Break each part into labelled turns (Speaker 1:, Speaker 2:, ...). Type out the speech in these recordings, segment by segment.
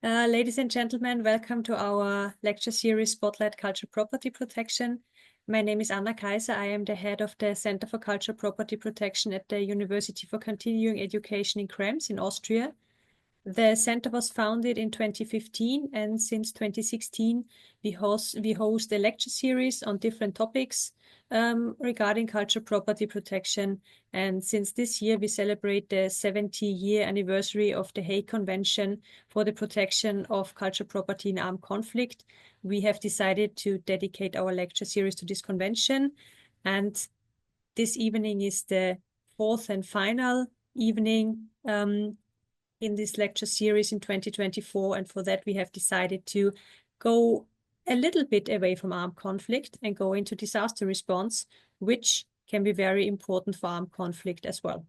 Speaker 1: Ladies and gentlemen, welcome to our lecture series, Spotlight Cultural Property Protection. My name is Anna Kaiser. I am the head of the Center for Cultural Property Protection at the University for Continuing Education in Krems in Austria. The center was founded in 2015, and since 2016, we host a lecture series on different topics regarding cultural property protection. And since this year, we celebrate the 70-year anniversary of the Hague Convention for the protection of cultural property in armed conflict. We have decided to dedicate our lecture series to this convention. And this evening is the fourth and final evening in this lecture series in 2024. And for that, we have decided to go a little bit away from armed conflict and go into disaster response, which can be very important for armed conflict as well.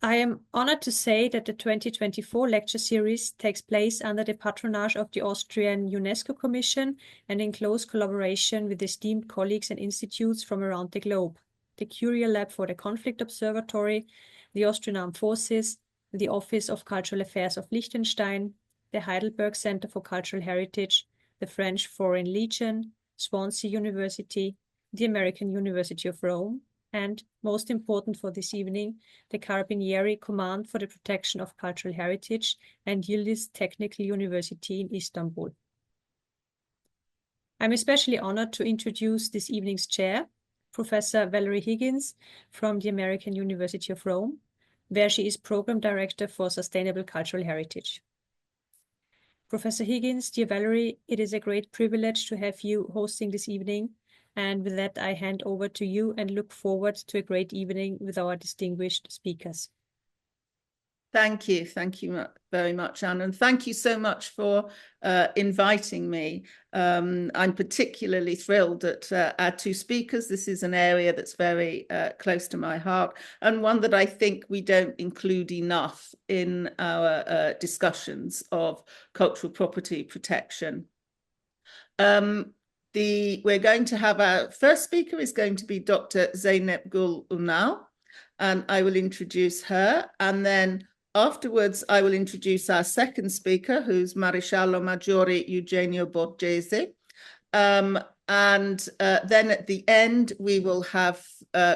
Speaker 1: I am honored to say that the 2024 lecture series takes place under the patronage of the Austrian UNESCO Commission and in close collaboration with esteemed colleagues and institutes from around the globe. The Curial Lab for the Conflict Observatory, the Austrian Armed Forces, the Office of Cultural Affairs of Liechtenstein, the Heidelberg Center for Cultural Heritage, the French Foreign Legion, Swansea University, the American University of Rome, and, most important for this evening, the Carabinieri Command for the Protection of Cultural Heritage and Yildiz Technical University in Istanbul. I'm especially honored to introduce this evening's chair, Professor Valerie Higgins from the American University of Rome, where she is Program Director for Sustainable Cultural Heritage. Professor Higgins, dear Valerie, it is a great privilege to have you hosting this evening. And with that, I hand over to you and look forward to a great evening with our distinguished speakers.
Speaker 2: Thank you very much, Anne, and thank you so much for inviting me. I'm particularly thrilled at our two speakers. This is an area that's very close to my heart and one that I think we don't include enough in our discussions of cultural property protection. We're going to have our first speaker is going to be Dr. Zeynep Ünal, and I will introduce her, and then afterwards, I will introduce our second speaker, who's Maresciallo Maggiore Eugenio Borgese. And then at the end, we will have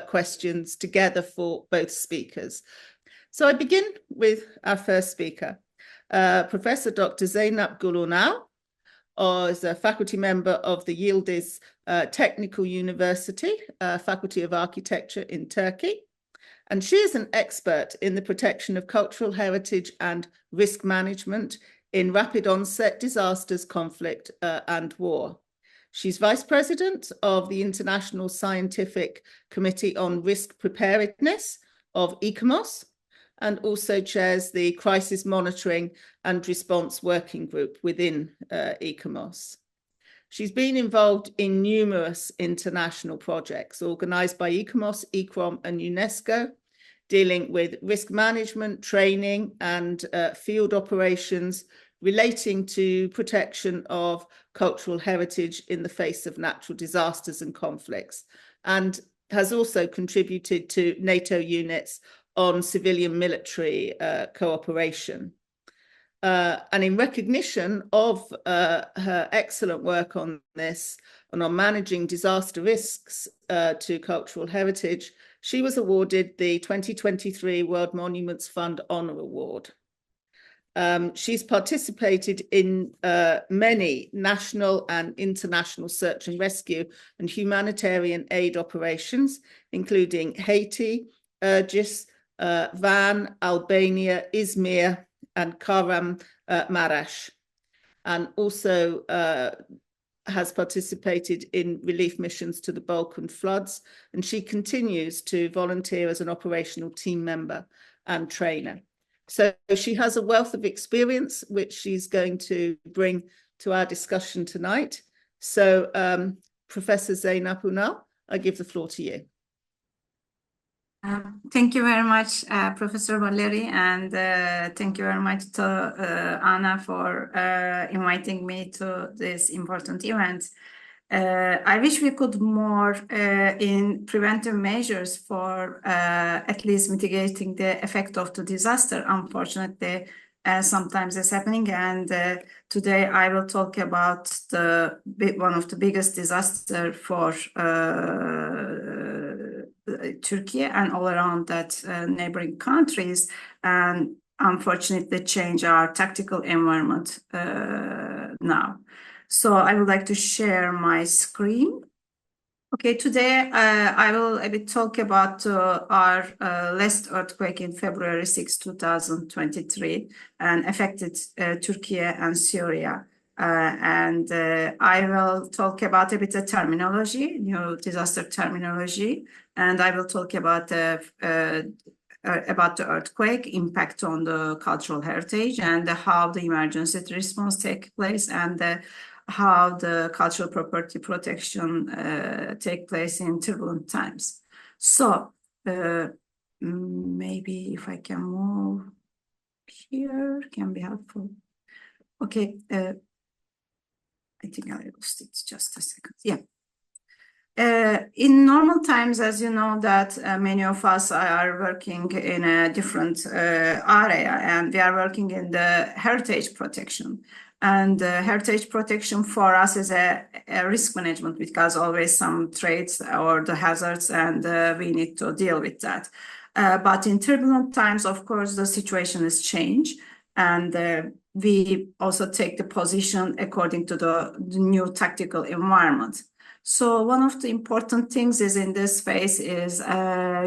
Speaker 2: questions together for both speakers. So I begin with our first speaker, Professor Dr. Zeynep Ünal, is a faculty member of the Yildiz Technical University, Faculty of Architecture in Turkey. And she is an expert in the protection of cultural heritage and risk management in rapid onset disasters, conflict, and war. She's vice president of the International Scientific Committee on Risk Preparedness of ICOMOS, and also chairs the Crisis Monitoring and Response Working Group within ICOMOS. She's been involved in numerous international projects organized by ICOMOS, ICROM, and UNESCO, dealing with risk management, training, and field operations relating to protection of cultural heritage in the face of natural disasters and conflicts, and has also contributed to NATO units on civilian-military cooperation. And in recognition of her excellent work on this and on managing disaster risks to cultural heritage, she was awarded the 2023 World Monuments Fund Honor Award. She's participated in many national and international search and rescue and humanitarian aid operations, including Haiti, Urgis, Van, Albania, Izmir, and Kahramanmaraş, and also has participated in relief missions to the Balkan floods, and she continues to volunteer as an operational team member and trainer. So she has a wealth of experience, which she's going to bring to our discussion tonight. So Professor Zeynep Ünal, I give the floor to you.
Speaker 3: Thank you very much, Professor Valerie, and thank you very much to Anna for inviting me to this important event. I wish we could more in preventive measures for at least mitigating the effect of the disaster. Unfortunately, sometimes it's happening. And today I will talk about one of the biggest disaster for Turkey and all around that neighboring countries, and unfortunately change our tactical environment now. So I would like to share my screen. Okay, today I will a bit talk about our last earthquake in February 6, 2023, and affected Turkey and Syria. And I will talk about a bit the terminology, new disaster terminology, and I will talk about the earthquake impact on the cultural heritage and how the emergency response take place, and how the cultural property protection take place in turbulent times. So maybe if I can move here, can be helpful. Okay, I think I lost it, just a second. Yeah. In normal times, as you know, that many of us are working in a different area, and we are working in the heritage protection. And heritage protection for us is a risk management, because always some threats or the hazards, and we need to deal with that. But in turbulent times, of course, the situation has changed, and we also take the position according to the new tactical environment. So one of the important things is in this phase is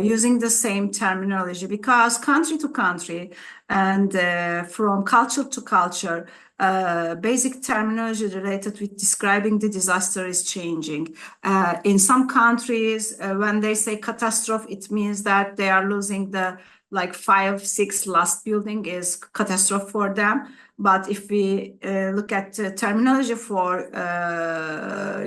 Speaker 3: using the same terminology, because country to country and from culture to culture, basic terminology related with describing the disaster is changing. In some countries, when they say catastrophe, it means that they are losing the 5-6 last building is catastrophe for them. But if we look at the terminology for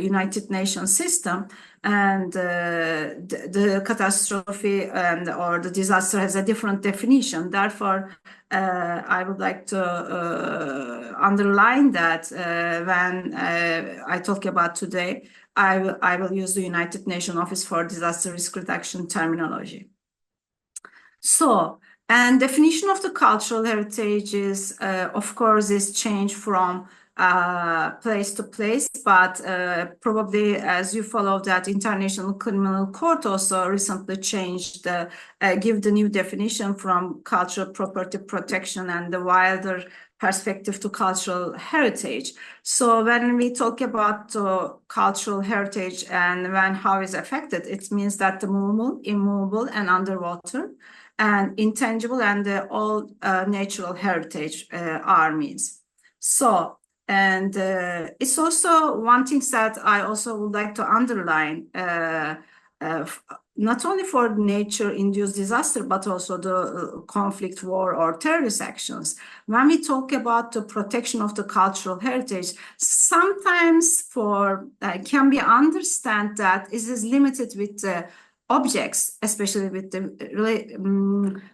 Speaker 3: United Nations system, and the catastrophe or the disaster has a different definition. Therefore, I would like to underline that when I talk about today, I will use the United Nations Office for Disaster Risk Reduction terminology. So, and definition of the cultural heritage is, of course, is changed from place to place, but probably as you follow that, International Criminal Court also recently changed, give the new definition from cultural property protection and the wider perspective to cultural heritage. So when we talk about cultural heritage and how it's affected, it means that the movable, immovable, and underwater, and intangible and all natural heritage are means. So, and it's also one thing that I also would like to underline, not only for nature-induced disaster, but also the conflict, war, or terrorist actions. When we talk about the protection of the cultural heritage, sometimes can be understand that it is limited with the objects, especially with the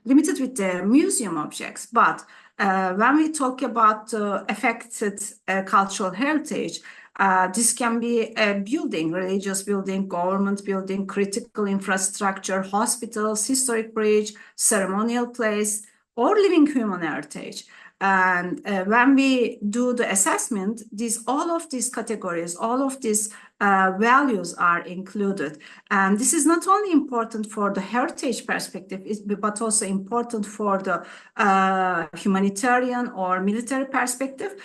Speaker 3: limited with the museum objects. But when we talk about affected cultural heritage, this can be a building, religious building, government building, critical infrastructure, hospitals, historic bridge, ceremonial place, or living human heritage. And when we do the assessment, all of these categories, all of these values are included. And this is not only important for the heritage perspective, but also important for the humanitarian or military perspective,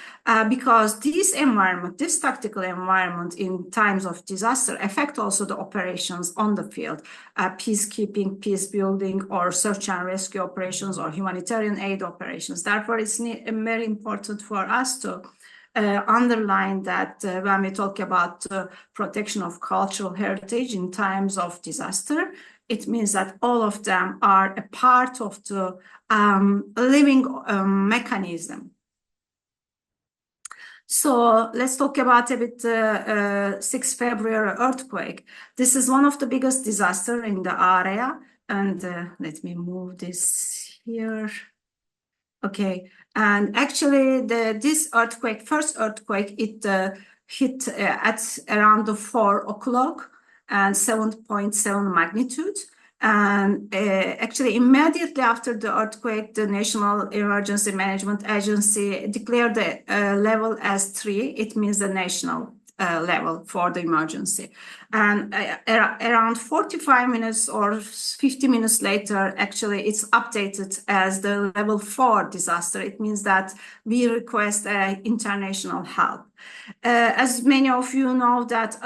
Speaker 3: because this tactical environment in times of disaster affect also the operations on the field, peacekeeping, peace building, or search and rescue operations, or humanitarian aid operations. Therefore, it's very important for us to underline that when we talk about protection of cultural heritage in times of disaster, it means that all of them are a part of the living mechanism. So let's talk about a bit 6 February earthquake. This is one of the biggest disaster in the area. And let me move this here. Okay, and actually this earthquake, first earthquake, it hit at around 4 o'clock and 7.7 magnitude. And actually, immediately after the earthquake, the National Emergency Management Agency declared the level as 3. It means the national level for the emergency. And around 45 minutes or 50 minutes later, actually, it's updated as the level 4 disaster. It means that we request international help. As many of you know that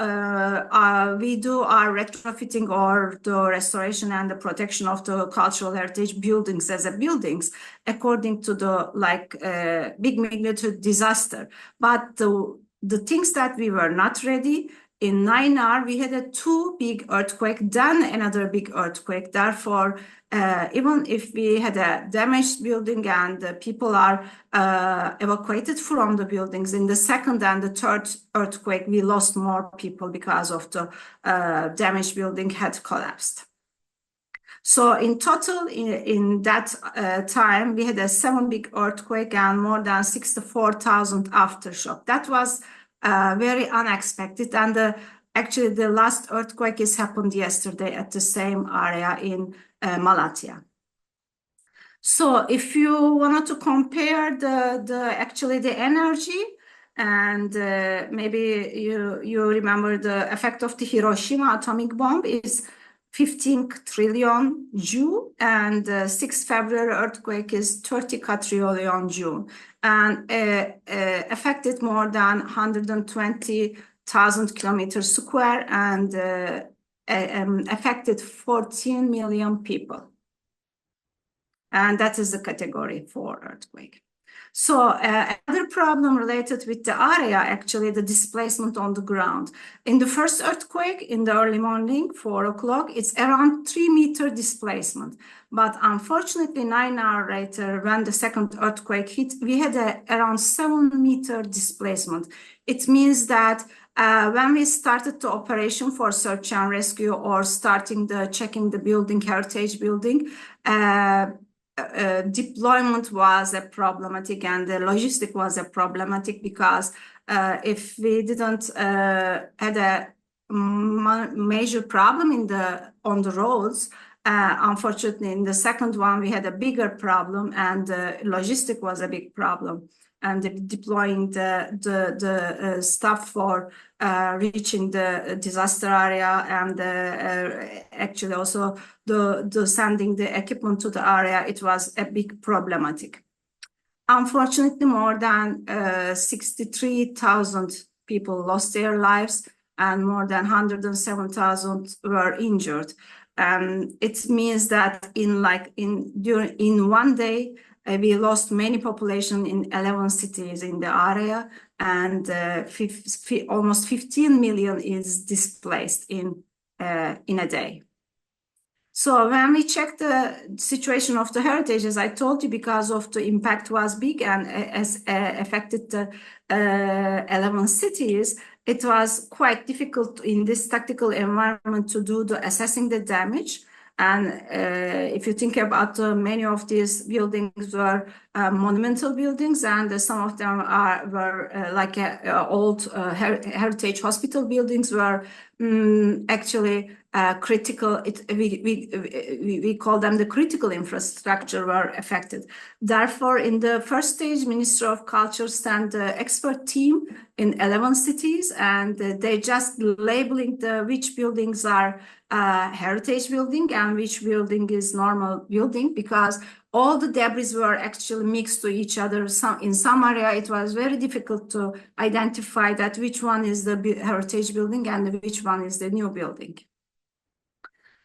Speaker 3: we do our retrofitting or the restoration and the protection of the cultural heritage buildings as a buildings according to the big magnitude disaster. But the things that we were not ready, in 9R, we had 2 big earthquake, then another big earthquake. Therefore, even if we had a damaged building and the people are evacuated from the buildings, in the second and the third earthquake, we lost more people because of the damaged building had collapsed. So in total, in that time, we had 7 big earthquake and more than 64,000 aftershock. That was very unexpected. And actually, the last earthquake has happened yesterday at the same area in Malatya. So if you wanted to compare the energy, and maybe you remember the effect of the Hiroshima atomic bomb is 15 trillion Joule, and 6 February earthquake is 30 quadrillion Joule, and affected more than 120,000 kilometers square and affected 14 million people. And that is the category 4 earthquake. So another problem related with the area, actually, the displacement on the ground. In the first earthquake, in the early morning, 4 o'clock, it's around 3-meter displacement. But unfortunately, 9 hours later, when the second earthquake hit, we had around 7-meter displacement. It means that when we started the operation for search and rescue or starting checking the building, heritage building, deployment was a problematic and the logistic was a problematic because if we didn't had a major problem on the roads, unfortunately in the second one we had a bigger problem and logistic was a big problem. And deploying the staff for reaching the disaster area and actually also the sending the equipment to the area, it was a big problematic. Unfortunately, more than 63,000 people lost their lives and more than 107,000 were injured. It means that in one day, we lost many population in 11 cities in the area, and almost 15 million is displaced in a day. So when we check the situation of the heritage, as I told you, because of the impact was big and affected the 11 cities, it was quite difficult in this tactical environment to do the assessing the damage. And if you think about many of these buildings were monumental buildings, and some of them were like old heritage hospital buildings were actually critical. We call them the critical infrastructure were affected. Therefore, in the first stage, Ministry of Culture sent the expert team in 11 cities, and they just labeling which buildings are heritage building and which building is normal building, because all the debris were actually mixed to each other. In some area, it was very difficult to identify that which one is the heritage building and which one is the new building.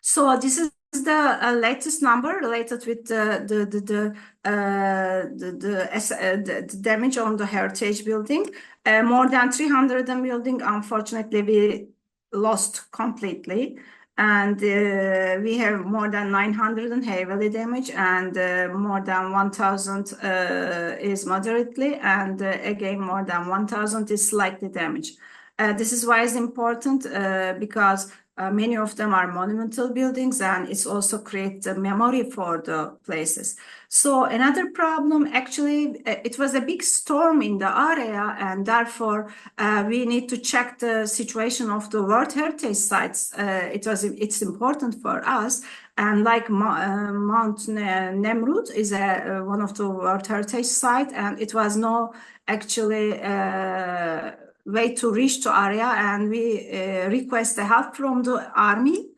Speaker 3: So this is the latest number related with the damage on the heritage building. More than 300 building, unfortunately, we lost completely. And we have more than 900 heavily damaged, and more than 1,000 is moderately, and again, more than 1,000 is slightly damaged. This is why it's important because many of them are monumental buildings, and it's also create the memory for the places. So another problem, actually, it was a big storm in the area, and therefore we need to check the situation of the World Heritage sites. It's important for us. And like Mount Nemrut is one of the World Heritage site, and it was no actually way to reach the area, and we request the help from the army,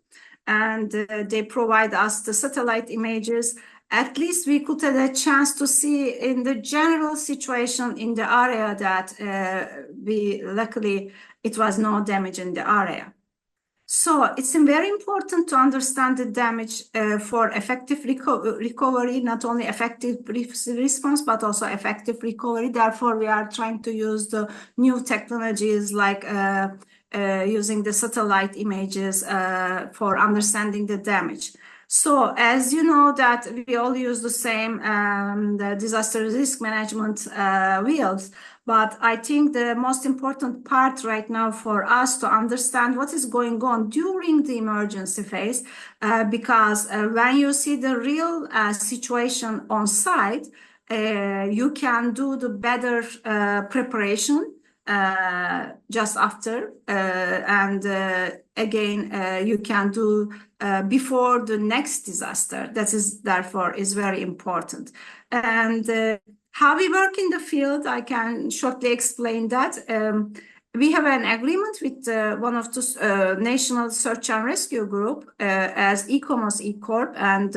Speaker 3: and they provide us the satellite images. At least we could have a chance to see in the general situation in the area that luckily it was no damage in the area. So it's very important to understand the damage for effective recovery, not only effective response, but also effective recovery. Therefore, we are trying to use the new technologies like using the satellite images for understanding the damage. So as you know that we all use the same the disaster risk management wheels, but I think the most important part right now for us to understand what is going on during the emergency phase, because when you see the real situation on site, you can do the better preparation just after, and again you can do before the next disaster. That is therefore is very important. And how we work in the field, I can shortly explain that. We have an agreement with one of the National Search and Rescue Group as ICOMOS E-Corp, and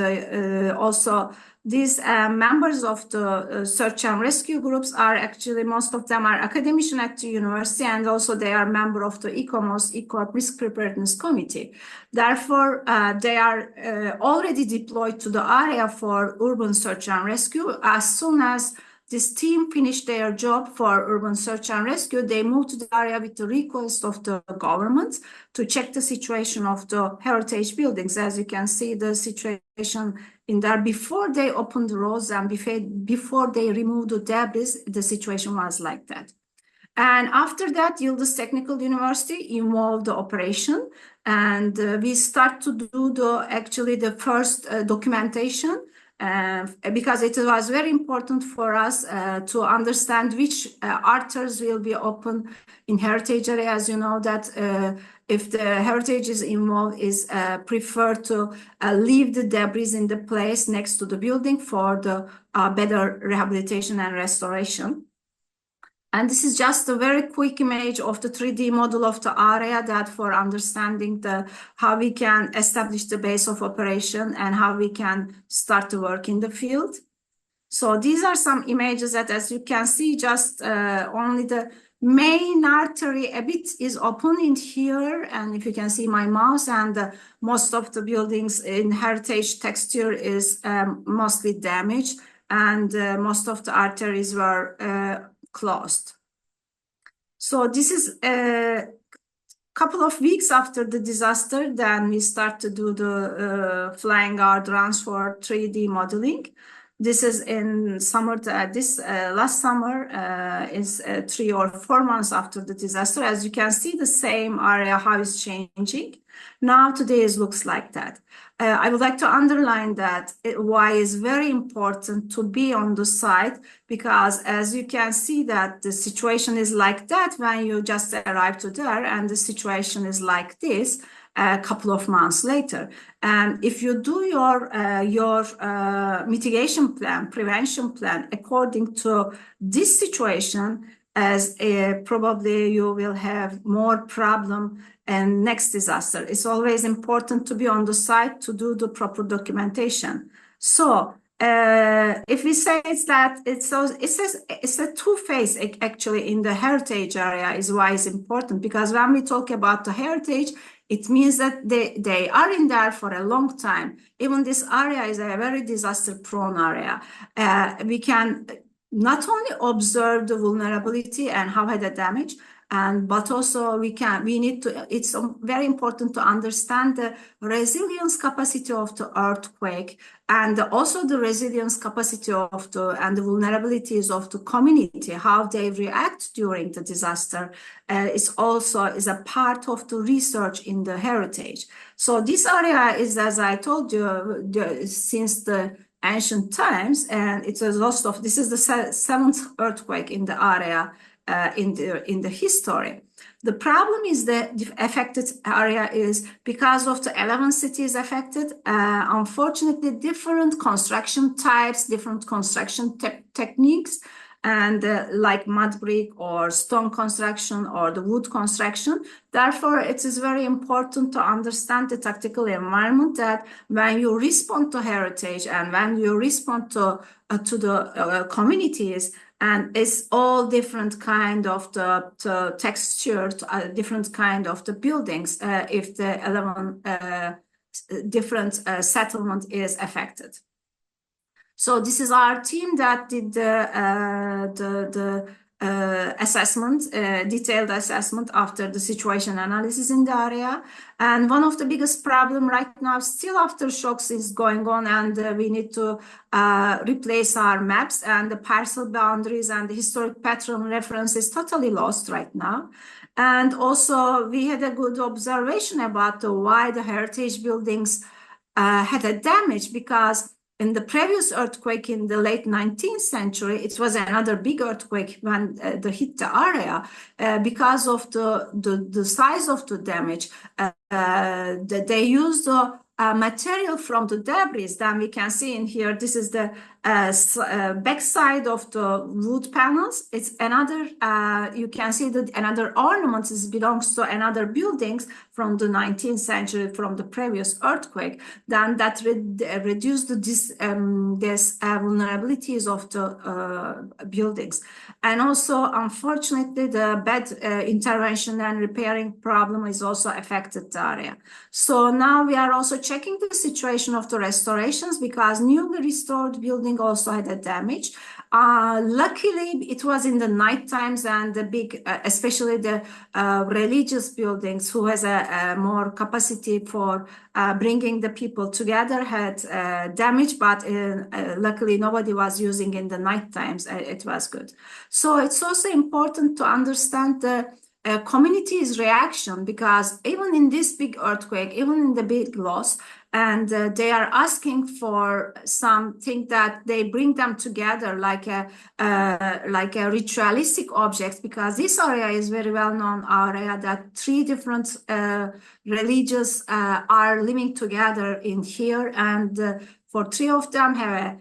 Speaker 3: also these members of the search and rescue groups are actually, most of them are academicians at the university, and also they are member of the ICOMOS E-Corp Risk Preparedness Committee. Therefore, they are already deployed to the area for urban search and rescue. As soon as this team finished their job for urban search and rescue, they moved to the area with the request of the government to check the situation of the heritage buildings. As you can see, the situation in there before they opened the roads and before they removed the debris, the situation was like that. And after that, Yildiz Technical University involved the operation, and we start to do the first documentation. Because it was very important for us to understand which arteries will be open in heritage area. As you know that if the heritage is involved, is preferred to leave the debris in the place next to the building for the better rehabilitation and restoration. And this is just a very quick image of the 3D model of the area, that for understanding how we can establish the base of operation and how we can start to work in the field. So these are some images that, as you can see, just only the main artery a bit is open in here. And if you can see my mouse, and most of the buildings in heritage texture is mostly damaged, and most of the arteries were closed. So this is a couple of weeks after the disaster, then we start to do the flying guard runs for 3D modeling. This is in summer. Last summer is 3 or 4 months after the disaster. As you can see, the same area, how it's changing. Now today it looks like that. I would like to underline that why it's very important to be on the site, because as you can see that the situation is like that when you just arrive to there, and the situation is like this a couple of months later. And if you do your mitigation plan, prevention plan according to this situation, as probably you will have more problem and next disaster. It's always important to be on the site to do the proper documentation. So if we say it's a two-phase actually in the heritage area is why it's important, because when we talk about the heritage, it means that they are in there for a long time. Even this area is a very disaster-prone area. We can not only observe the vulnerability and how had the damage, but also we need to, it's very important to understand the resilience capacity of the earthquake, and also the resilience capacity of and the vulnerabilities of the community, how they react during the disaster, is a part of the research in the heritage. So this area is, as I told you, since the ancient times, and it's a loss of, this is the seventh earthquake in the area in the history. The problem is that the affected area is because of the 11 cities affected. Unfortunately, different construction types, different construction techniques, and like mud brick or stone construction or the wood construction. Therefore, it is very important to understand the tactical environment, that when you respond to heritage and when you respond to the communities, and it's all different kind of the texture, different kind of the buildings, if the 11 different settlement is affected. So this is our team that did the assessment, detailed assessment after the situation analysis in the area. And one of the biggest problem right now, still after shocks is going on, and we need to replace our maps, and the parcel boundaries and the historic pattern reference is totally lost right now. And also we had a good observation about why the heritage buildings had a damage, because in the previous earthquake in the late 19th century, it was another big earthquake when they hit the area. Because of the size of the damage, they used material from the debris. Then we can see in here, this is the back side of the wood panels. It's another, you can see that another ornament belongs to another buildings from the 19th century, from the previous earthquake. Then that reduced these vulnerabilities of the buildings. And also, unfortunately, the bad intervention and repairing problem is also affected the area. So now we are also checking the situation of the restorations, because newly restored building also had a damage. Luckily, it was in the night times, and the big, especially the religious buildings, who has a more capacity for bringing the people together, had damage, but luckily nobody was using in the night times. It was good. So it's also important to understand the community's reaction, because even in this big earthquake, even in the big loss, and they are asking for something that they bring them together, like a ritualistic objects, because this area is very well known area that 3 different religions are living together in here, and for 3 of them have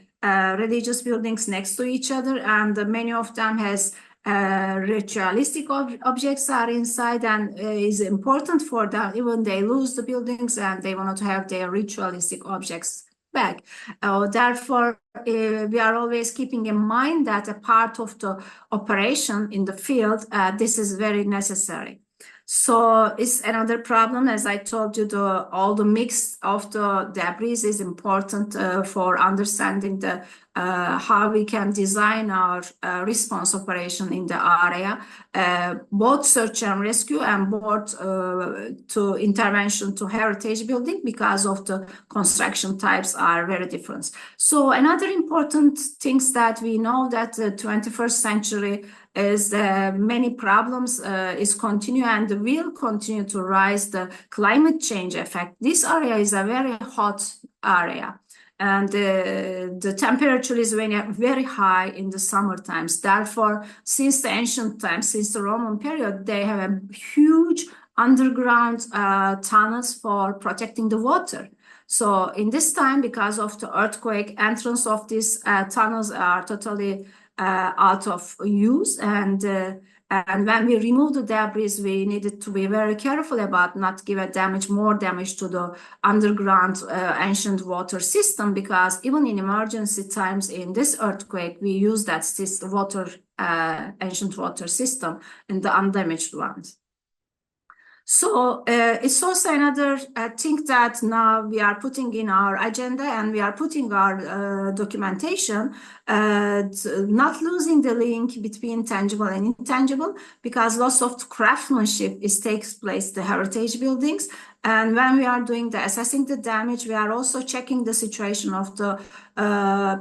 Speaker 3: religious buildings next to each other, and many of them has ritualistic objects are inside, and is important for them. Even they lose the buildings and they want to have their ritualistic objects back. Therefore, we are always keeping in mind that a part of the operation in the field, this is very necessary. So it's another problem, as I told you, all the mix of the debris is important for understanding the how we can design our response operation in the area, both search and rescue and both to intervention to heritage building, because of the construction types are very different. So another important things that we know, that the 21st century is many problems is continue and will continue to rise the climate change effect. This area is a very hot area, and the temperature is very high in the summer times. Therefore, since the ancient times, since the Roman period, they have a huge underground tunnels for protecting the water. So in this time, because of the earthquake, entrance of these tunnels are totally out of use, and when we remove the debris, we needed to be very careful about not give more damage to the underground ancient water system, because even in emergency times in this earthquake, we use that ancient water system in the undamaged ones. So it's also another thing that now we are putting in our agenda, and we are putting our documentation, not losing the link between tangible and intangible, because lots of craftsmanship takes place in the heritage buildings. And when we are doing the assessing the damage, we are also checking the situation of the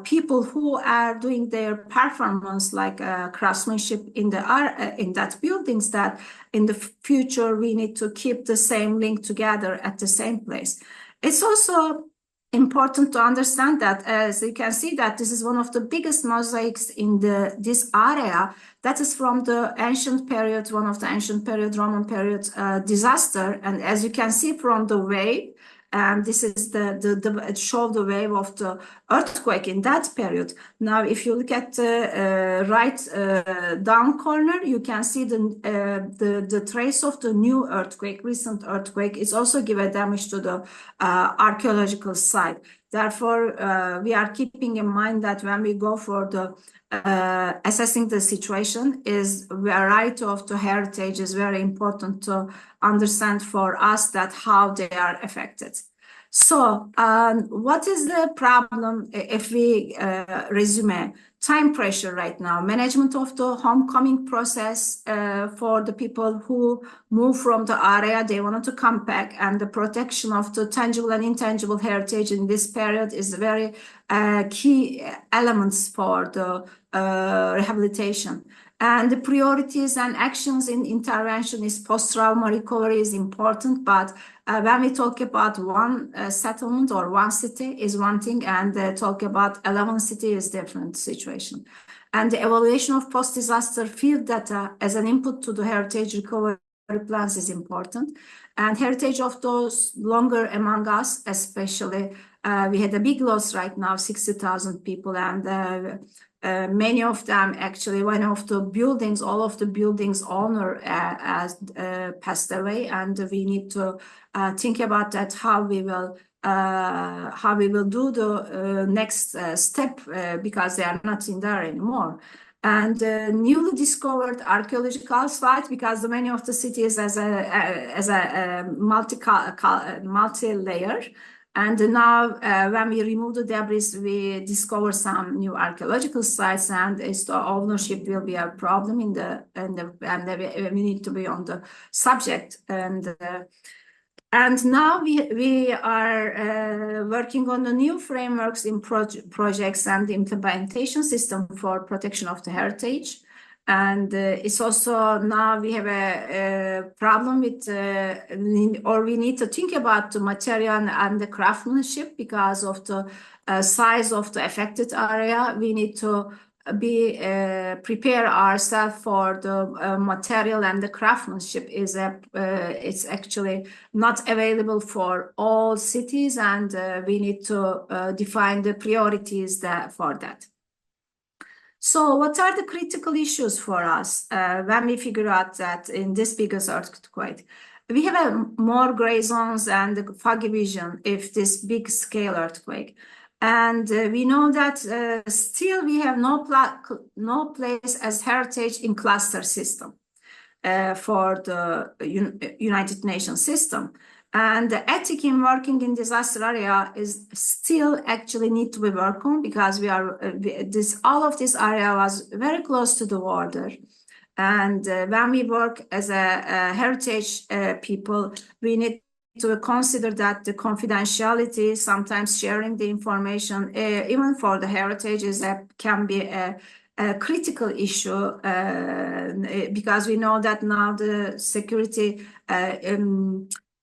Speaker 3: people who are doing their performance, like craftsmanship in that buildings, that in the future we need to keep the same link together at the same place. It's also important to understand that, as you can see, that this is one of the biggest mosaics in this area. That is from the ancient period, one of the ancient period, Roman period disaster. And as you can see from the wave, and this is it shows the wave of the earthquake in that period. Now, if you look at the right down corner, you can see the trace of the new earthquake, recent earthquake. It's also given damage to the archaeological site. Therefore, we are keeping in mind that when we go for the assessing the situation, is variety of the heritage is very important to understand for us, that how they are affected. So what is the problem if we resume? Time pressure right now, management of the homecoming process for the people who move from the area, they wanted to come back, and the protection of the tangible and intangible heritage in this period is very key elements for the rehabilitation. And the priorities and actions in intervention is post-trauma recovery is important, but when we talk about one settlement or one city is one thing, and talk about 11 cities is different situation. And the evaluation of post-disaster field data as an input to the heritage recovery plans is important. And heritage of those longer among us, especially, we had a big loss right now, 60,000 people, and many of them, actually, one of the buildings, all of the buildings owner passed away, and we need to think about that, how we will do the next step, because they are not in there anymore. And newly discovered archaeological site, because many of the cities as a multi-layer. And now, when we remove the debris, we discover some new archaeological sites, and the ownership will be a problem and we need to be on the subject. And now we are working on the new frameworks in projects and the implementation system for protection of the heritage. And it's also now we have a problem with, or we need to think about the material and the craftsmanship, because of the size of the affected area. We need to prepare ourselves for the material, and the craftsmanship is it's actually not available for all cities, and we need to define the priorities for that. So what are the critical issues for us when we figure out that in this biggest earthquake? We have more gray zones and foggy vision if this big scale earthquake. And we know that still we have no place as heritage in cluster system for the United Nations system. And the ethic in working in disaster area is still actually need to be worked on, because we are all of this area was very close to the border. And when we work as a heritage people, we need to consider that the confidentiality, sometimes sharing the information, even for the heritage, can be a critical issue, because we know that now the security,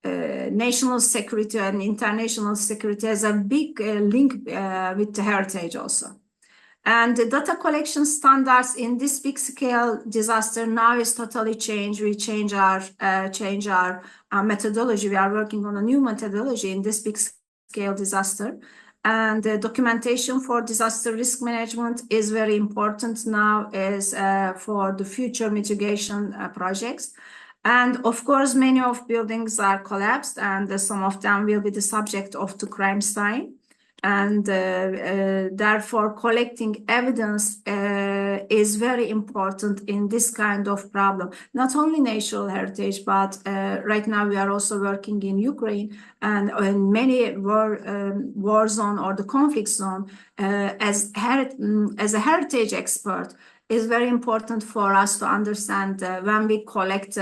Speaker 3: national security and international security has a big link with the heritage also. And the data collection standards in this big scale disaster now is totally changed. We change our methodology. We are working on a new methodology in this big scale disaster. And the documentation for disaster risk management is very important now, is for the future mitigation projects. And of course, many of buildings are collapsed, and some of them will be the subject of the crime scene. And therefore, collecting evidence is very important in this kind of problem. Not only natural heritage, but right now we are also working in Ukraine and in many war zone or the conflict zone. As a heritage expert, it's very important for us to understand when we collect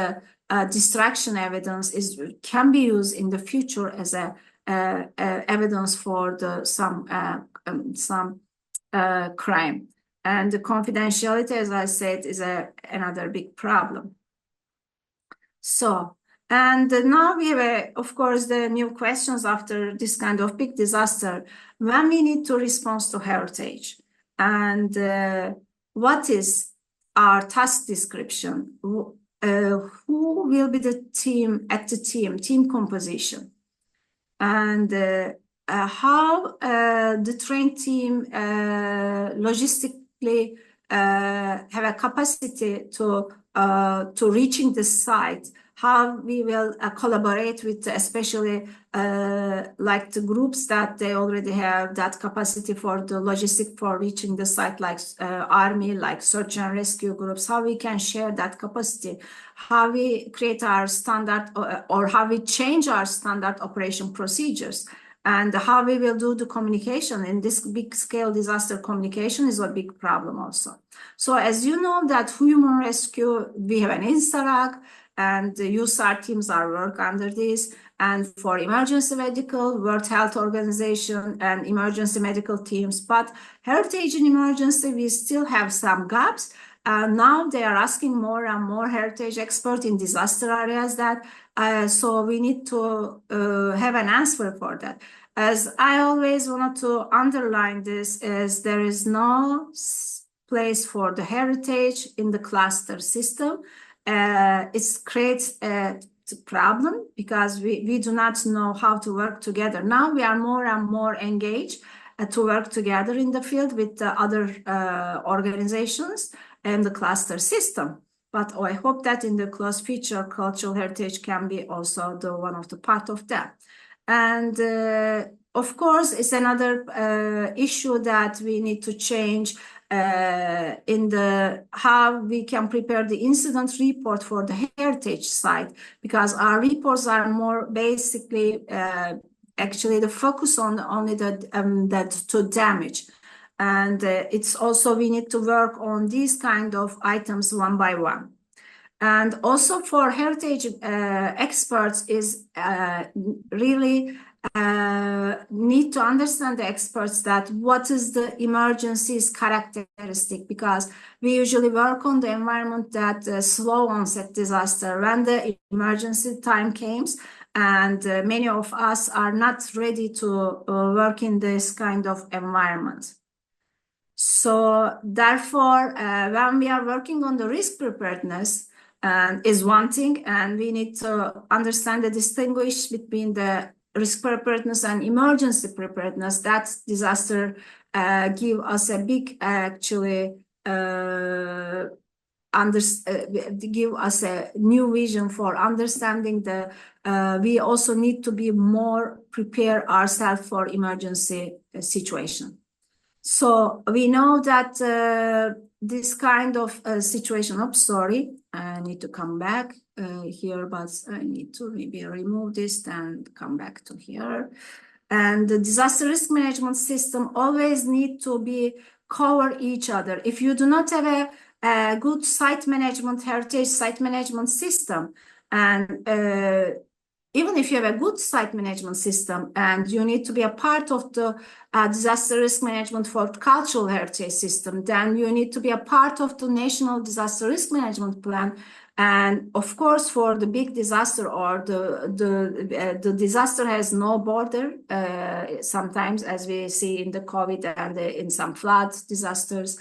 Speaker 3: distraction evidence can be used in the future as a evidence for some crime. And the confidentiality, as I said, is another big problem. So, and now we have, of course, the new questions after this kind of big disaster, when we need to respond to heritage. And what is our task description? Who will be the team team composition? And how the trained team logistically have a capacity to reaching the site, how we will collaborate with especially like the groups that they already have that capacity for the logistic for reaching the site, like army, like search and rescue groups, how we can share that capacity, how we create our standard or how we change our standard operation procedures, and how we will do the communication. In this big scale disaster, communication is a big problem also. So as you know that human rescue, we have an INSARAG, and the USAR teams are work under this. And for emergency medical, World Health Organization and emergency medical teams. But heritage in emergency, we still have some gaps. Now they are asking more and more heritage experts in disaster areas that, so we need to have an answer for that. As I always want to underline this is there is no place for the heritage in the cluster system. It creates a problem because we do not know how to work together. Now we are more and more engaged to work together in the field with the other organizations and the cluster system. But I hope that in the close future, cultural heritage can be also the one of the part of that. And of course, it's another issue that we need to change in the how we can prepare the incident report for the heritage site, because our reports are more basically actually the focus on only that to damage. And it's also we need to work on these kind of items one by one. And also for heritage experts is really need to understand the experts that what is the emergency's characteristic, because we usually work on the environment that slow onset disaster when the emergency time comes, and many of us are not ready to work in this kind of environment. So therefore, when we are working on the risk preparedness, is one thing, and we need to understand the distinguish between the risk preparedness and emergency preparedness. That disaster give us a big actually give us a new vision for understanding the we also need to be more prepare ourselves for emergency situation. So we know that this kind of situation, oops, sorry, I need to come back here, but I need to maybe remove this and come back to here. And the disaster risk management system always need to be cover each other. If you do not have a good site management, heritage site management system, and even if you have a good site management system and you need to be a part of the disaster risk management for cultural heritage system, then you need to be a part of the national disaster risk management plan. And of course, for the big disaster or the disaster has no border, sometimes as we see in the COVID and in some flood disasters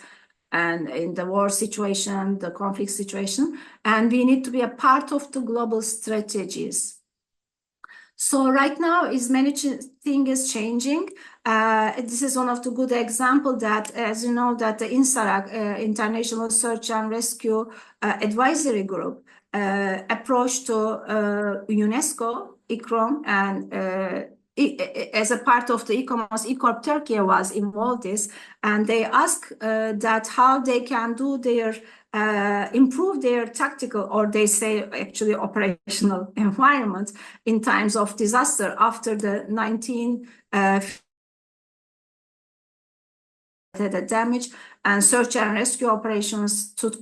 Speaker 3: and in the war situation, the conflict situation, and we need to be a part of the global strategies. So right now is many things is changing. This is one of the good example that, as you know, that the INSARAG, International Search and Rescue Advisory Group, approached to UNESCO, ICROM, and as a part of the e-commerce, eCorp Turkey was involved this, and they ask that how they can do their improve their tactical, or they say actually operational environment in times of disaster after the 19 the damage, and search and rescue operations took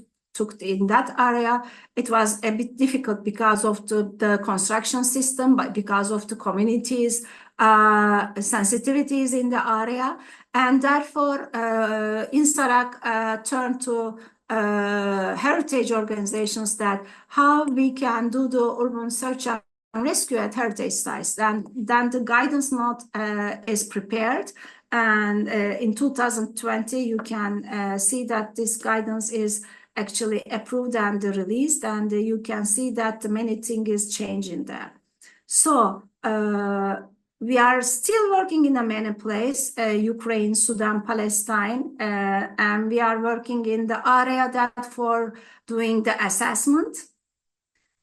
Speaker 3: in that area. It was a bit difficult because of the construction system, but because of the communities' sensitivities in the area. And therefore, INSARAG turned to heritage organizations that how we can do the urban search and rescue at heritage sites. And then the guidance note is prepared. And in 2020, you can see that this guidance is actually approved and released, and you can see that many things is changing there. So we are still working in a many places, Ukraine, Sudan, Palestine, and we are working in the area that for doing the assessment.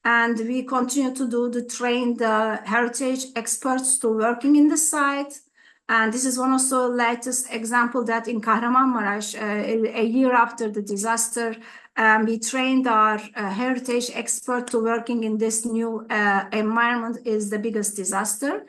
Speaker 3: And we continue to do the train the heritage experts to working in the site. And this is one of the latest example that in Kahramanmaraş, a year after the disaster, we trained our heritage expert to working in this new environment is the biggest disaster.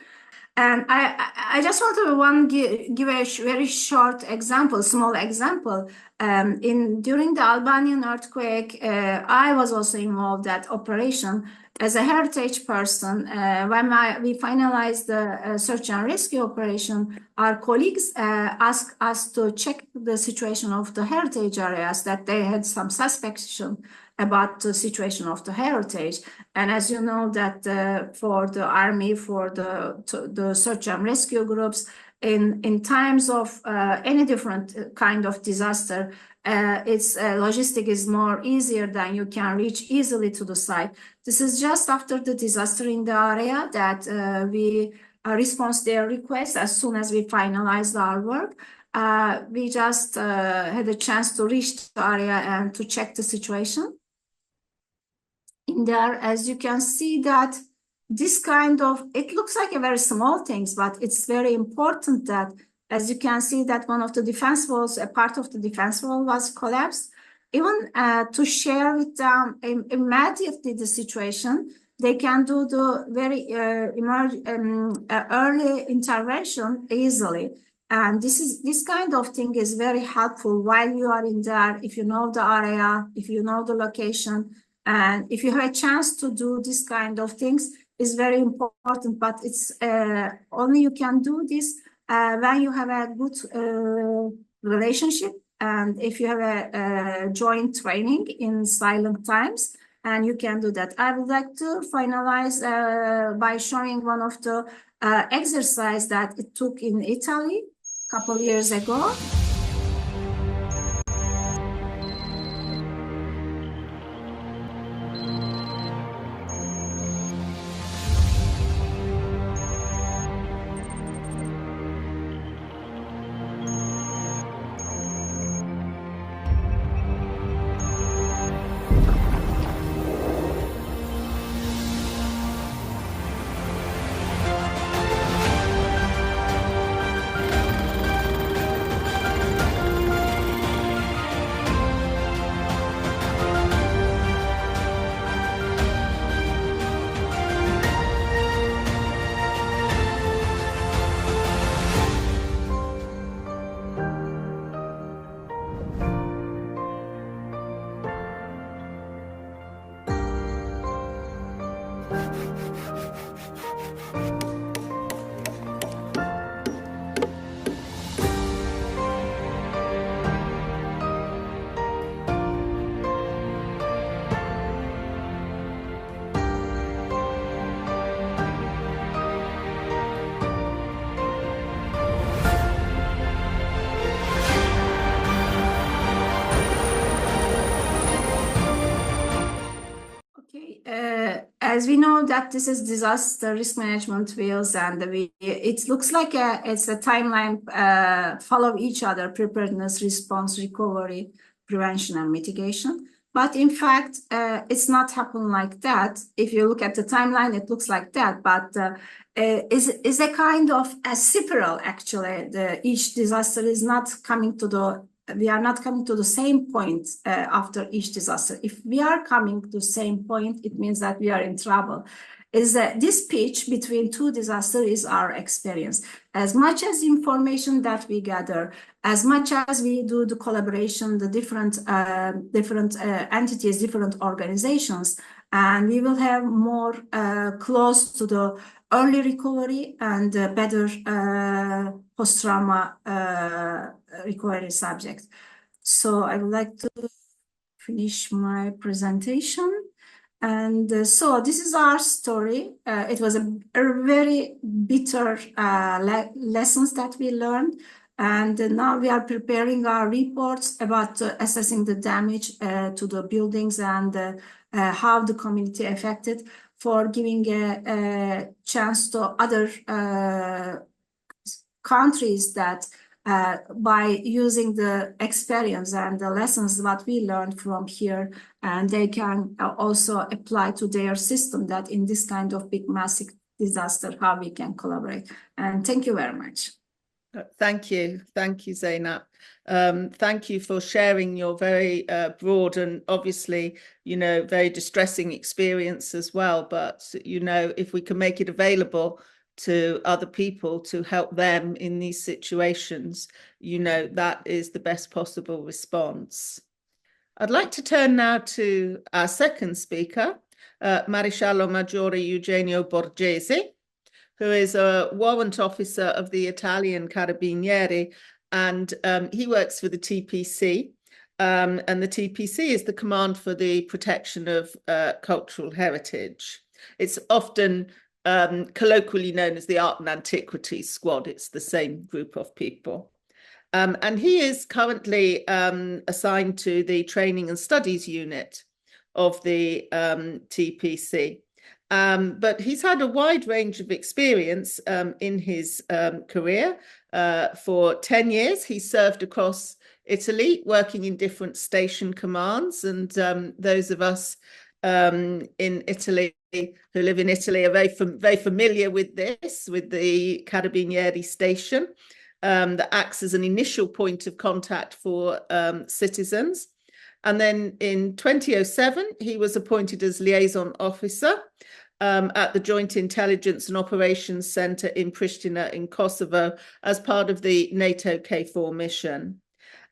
Speaker 3: And I just want to give a very short example, small example. During the Albanian earthquake, I was also involved that operation as a heritage person. When we finalized the search and rescue operation, our colleagues asked us to check the situation of the heritage areas, that they had some suspicion about the situation of the heritage. And as you know that for the army, for the search and rescue groups, in times of any different kind of disaster, its logistic is more easier than you can reach easily to the site. This is just after the disaster in the area that we respond their request as soon as we finalized our work. We just had a chance to reach the area and to check the situation. In there, as you can see that this kind of, it looks like a very small things, but it's very important that, as you can see that one of the defense walls, a part of the defense wall was collapsed. Even to share with them immediately the situation, they can do the very early intervention easily. And this kind of thing is very helpful while you are in there, if you know the area, if you know the location, and if you have a chance to do this kind of things, is very important. But it's only you can do this when you have a good relationship, and if you have a joint training in silent times, and you can do that. I would like to finalize by showing one of the exercise that it took in Italy a couple years ago. As we know that this is disaster risk management wheels, and it looks like it's a timeline follow each other: preparedness, response, recovery, prevention, and mitigation. But in fact, it's not happened like that. If you look at the timeline, it looks like that. But is a kind of a spiral, actually. Each disaster is not coming to we are not coming to the same point after each disaster. If we are coming to the same point, it means that we are in trouble. This pitch between two disasters is our experience. As much as information that we gather, as much as we do the collaboration, the different entities, different organizations, and we will have more close to the early recovery and better post-trauma recovery subjects. So I would like to finish my presentation. And so this is our story. It was a very bitter lessons that we learned. And now we are preparing our reports about assessing the damage to the buildings and how the community affected, for giving a chance to other countries that by using the experience and the lessons that we learned from here, and they can also apply to their system, that in this kind of big massive disaster, how we can collaborate. And thank you very much.
Speaker 2: Thank you, Zeynep. Thank you for sharing your very broad and obviously, very distressing experience as well. But, if we can make it available to other people to help them in these situations, that is the best possible response. I'd like to turn now to our second speaker, Maresciallo Maggiore Eugenio Borgese, who is a warrant officer of the Italian Carabinieri, and he works for the TPC. And the TPC is the Command for the Protection of Cultural Heritage. It's often colloquially known as the Art and Antiquities Squad. It's the same group of people. And he is currently assigned to the Training and Studies Unit of the TPC. But he's had a wide range of experience in his career. For 10 years, he served across Italy, working in different station commands. And those of us in Italy who live in Italy are very familiar with this, with the Carabinieri station that acts as an initial point of contact for citizens. And then in 2007, he was appointed as liaison officer at the Joint Intelligence and Operations Center in Pristina in Kosovo as part of the NATO KFOR mission.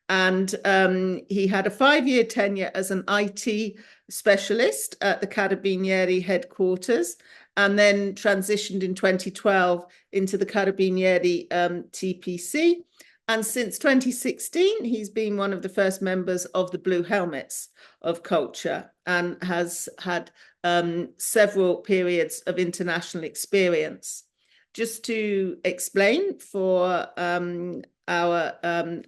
Speaker 2: And he had a 5-year tenure as an IT specialist at the Carabinieri headquarters, and then transitioned in 2012 into the Carabinieri TPC. And since 2016, he's been one of the first members of the Blue Helmets of Culture and has had several periods of international experience. Just to explain for our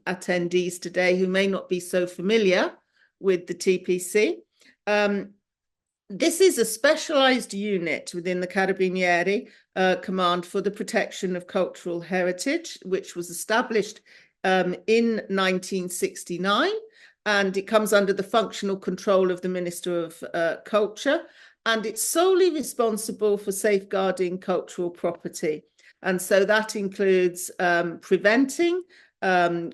Speaker 2: attendees today who may not be so familiar with the TPC, this is a specialized unit within the Carabinieri Command for the Protection of Cultural Heritage, which was established in 1969, and it comes under the functional control of the Minister of Culture, and it's solely responsible for safeguarding cultural property. And so that includes preventing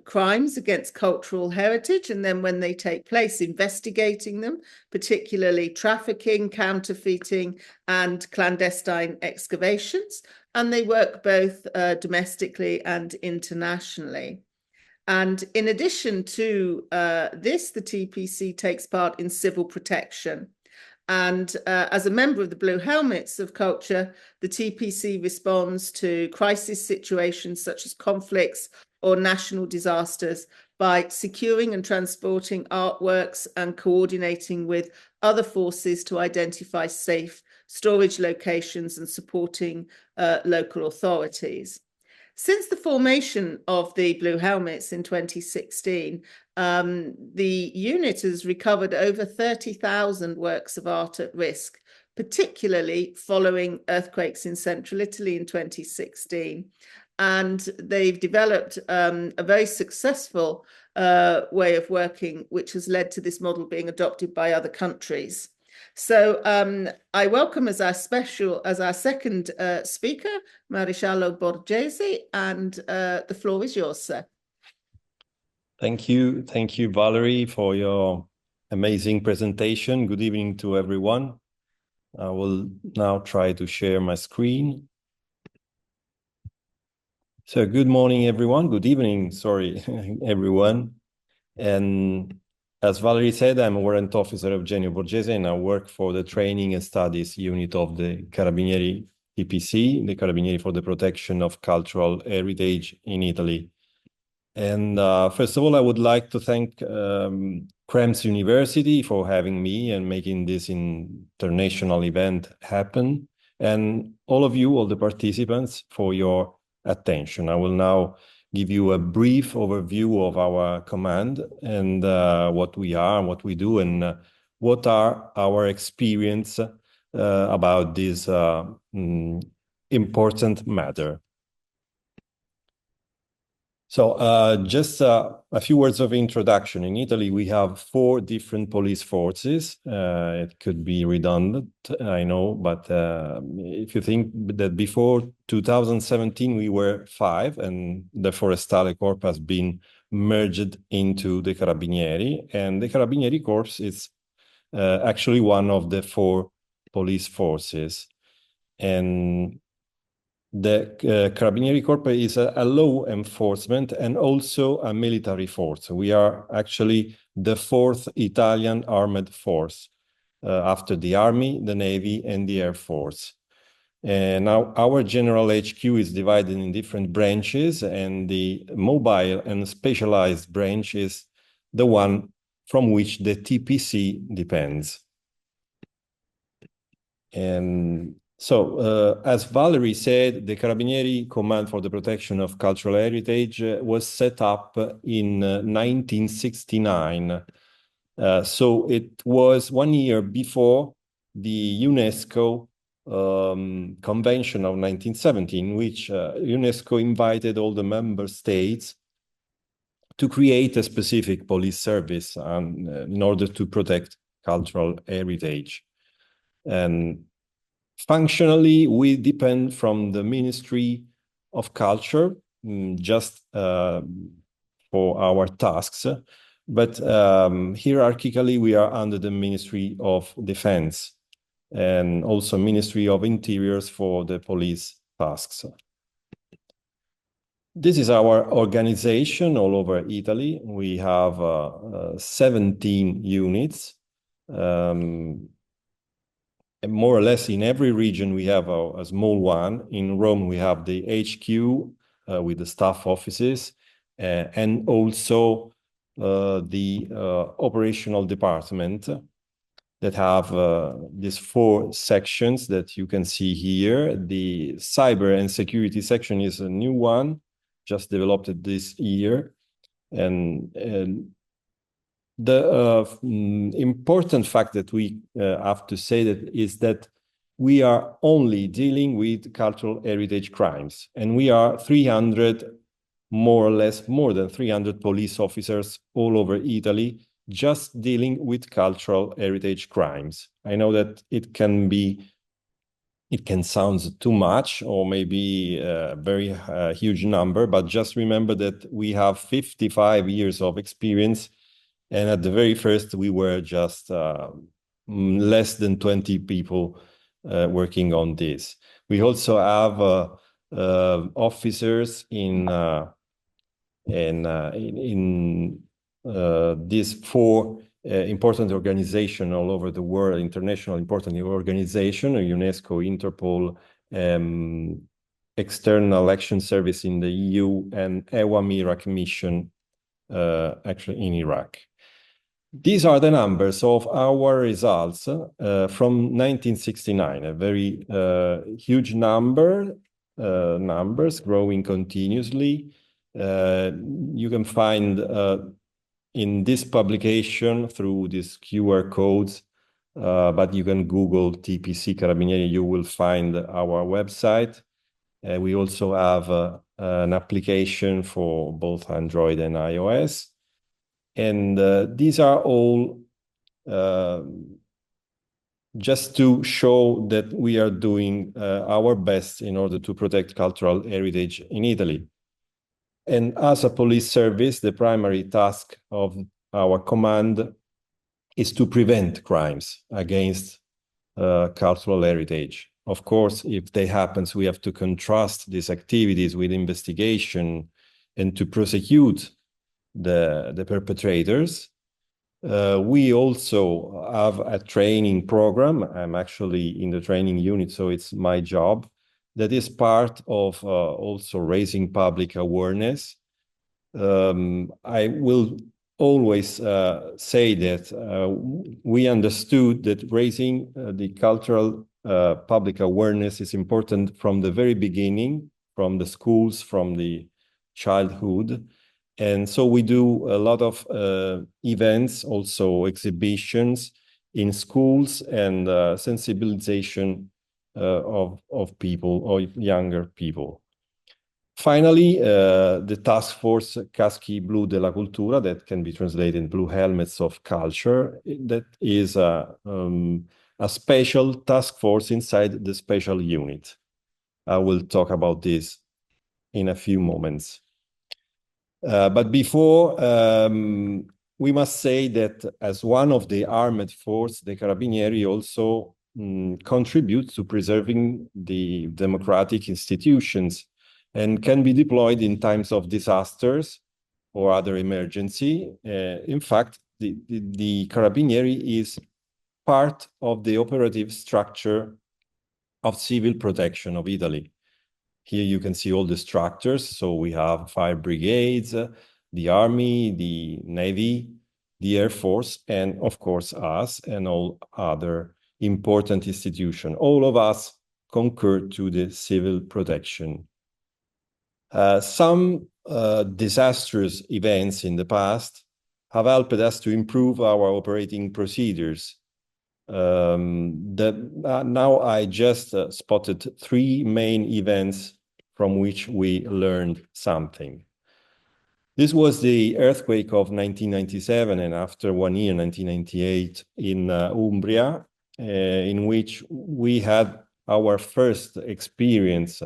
Speaker 2: crimes against cultural heritage, and then when they take place, investigating them, particularly trafficking, counterfeiting, and clandestine excavations. And they work both domestically and internationally. And in addition to this, the TPC takes part in civil protection. And as a member of the Blue Helmets of Culture, the TPC responds to crisis situations such as conflicts or national disasters by securing and transporting artworks and coordinating with other forces to identify safe storage locations and supporting local authorities. Since the formation of the Blue Helmets in 2016, the unit has recovered over 30,000 works of art at risk, particularly following earthquakes in central Italy in 2016. and they've developed a very successful way of working, which has led to this model being adopted by other countries. So I welcome as our second speaker, Maresciallo Borgese, and the floor is yours, sir.
Speaker 4: Thank you, Valerie, for your amazing presentation. Good evening to everyone. I will now try to share my screen. So good morning, everyone. Good evening, sorry, everyone. And as Valerie said, I'm a warrant officer of Eugenio Borgese, and I work for the Training and Studies Unit of the Carabinieri TPC, the Carabinieri for the Protection of Cultural Heritage in Italy. And first of all, I would like to thank Krems University for having me and making this international event happen, and all of you, all the participants, for your attention. I will now give you a brief overview of our command and what we are, what we do, and what are our experience about this important matter. So just a few words of introduction. In Italy, we have 4 different police forces. It could be redundant, I know, but if you think that before 2017, we were 5, and the Forestale Corps has been merged into the Carabinieri, and the Carabinieri Corps is actually one of the 4 police forces. And the Carabinieri Corps is a law enforcement and also a military force. We are actually the 4th Italian armed force after the Army, the Navy, and the Air Force. And now our general HQ is divided in different branches, and the mobile and specialized branch is the one from which the TPC depends. And so, as Valerie said, the Carabinieri Command for the Protection of Cultural Heritage was set up in 1969. So it was 1 year before the UNESCO Convention of 1917, which UNESCO invited all the member states to create a specific police service in order to protect cultural heritage. And functionally, we depend from the Ministry of Culture, just for our tasks, but hierarchically, we are under the Ministry of Defense and also Ministry of Interiors for the police tasks. This is our organization all over Italy. We have 17 units. And more or less in every region, we have a small one. In Rome, we have the HQ with the staff offices and also the operational department that have these 4 sections that you can see here. The cyber and security section is a new one, just developed this year. And the important fact that we have to say that is that we are only dealing with cultural heritage crimes, and we are 300, more or less, more than 300 police officers all over Italy, just dealing with cultural heritage crimes. I know that it can sound too much, or maybe a very huge number, but just remember that we have 55 years of experience. And at the very first, we were just less than 20 people working on this. We also have officers in these 4 important organizations all over the world, international important organizations, UNESCO, Interpol, External Action Service in the EU, and EWAM Iraq mission, actually in Iraq. These are the numbers of our results from 1969, a very huge numbers growing continuously. You can find in this publication through these QR codes, but you can Google TPC Carabinieri, you will find our website. We also have an application for both Android and iOS. And these are all just to show that we are doing our best in order to protect cultural heritage in Italy. And as a police service, the primary task of our command is to prevent crimes against cultural heritage. Of course, if they happen, we have to contrast these activities with investigation and to prosecute the perpetrators. We also have a training program. I'm actually in the training unit, so it's my job. That is part of also raising public awareness. I will always say that we understood that raising the cultural public awareness is important from the very beginning, from the schools, from the childhood. And so we do a lot of events, also exhibitions in schools and sensibilization of people or younger people. Finally, the task force Caschi Blu della Cultura, that can be translated Blue Helmets of Culture, that is a special task force inside the special unit. I will talk about this in a few moments. But before, we must say that as one of the armed force, the Carabinieri also contributes to preserving the democratic institutions and can be deployed in times of disasters or other emergency. In fact, the Carabinieri is part of the operative structure of civil protection of Italy. Here you can see all the structures. So we have fire brigades, the army, the navy, the air force, and of course us and all other important institutions. All of us concur to the civil protection. Some disastrous events in the past have helped us to improve our operating procedures. Now I just spotted 3 main events from which we learned something. This was the earthquake of 1997, and after 1 year, 1998, in Umbria, in which we had our first experience.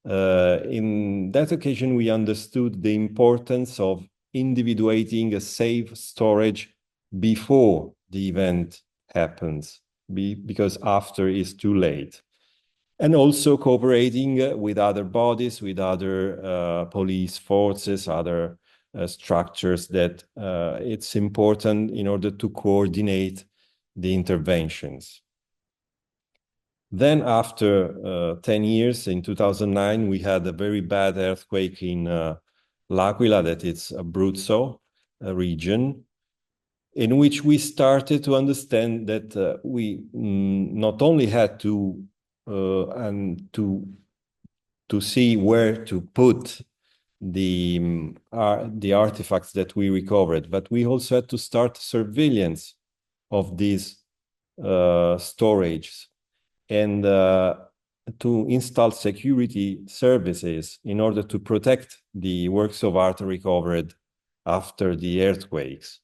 Speaker 4: In that occasion, we understood the importance of individuating a safe storage before the event happens, because after is too late. And also cooperating with other bodies, with other police forces, other structures that it's important in order to coordinate the interventions. Then after 10 years, in 2009, we had a very bad earthquake in L'Aquila, that is Abruzzo region, in which we started to understand that we not only had to see where to put the artifacts that we recovered, but we also had to start surveillance of these storage and to install security services in order to protect the works of art recovered after the earthquakes.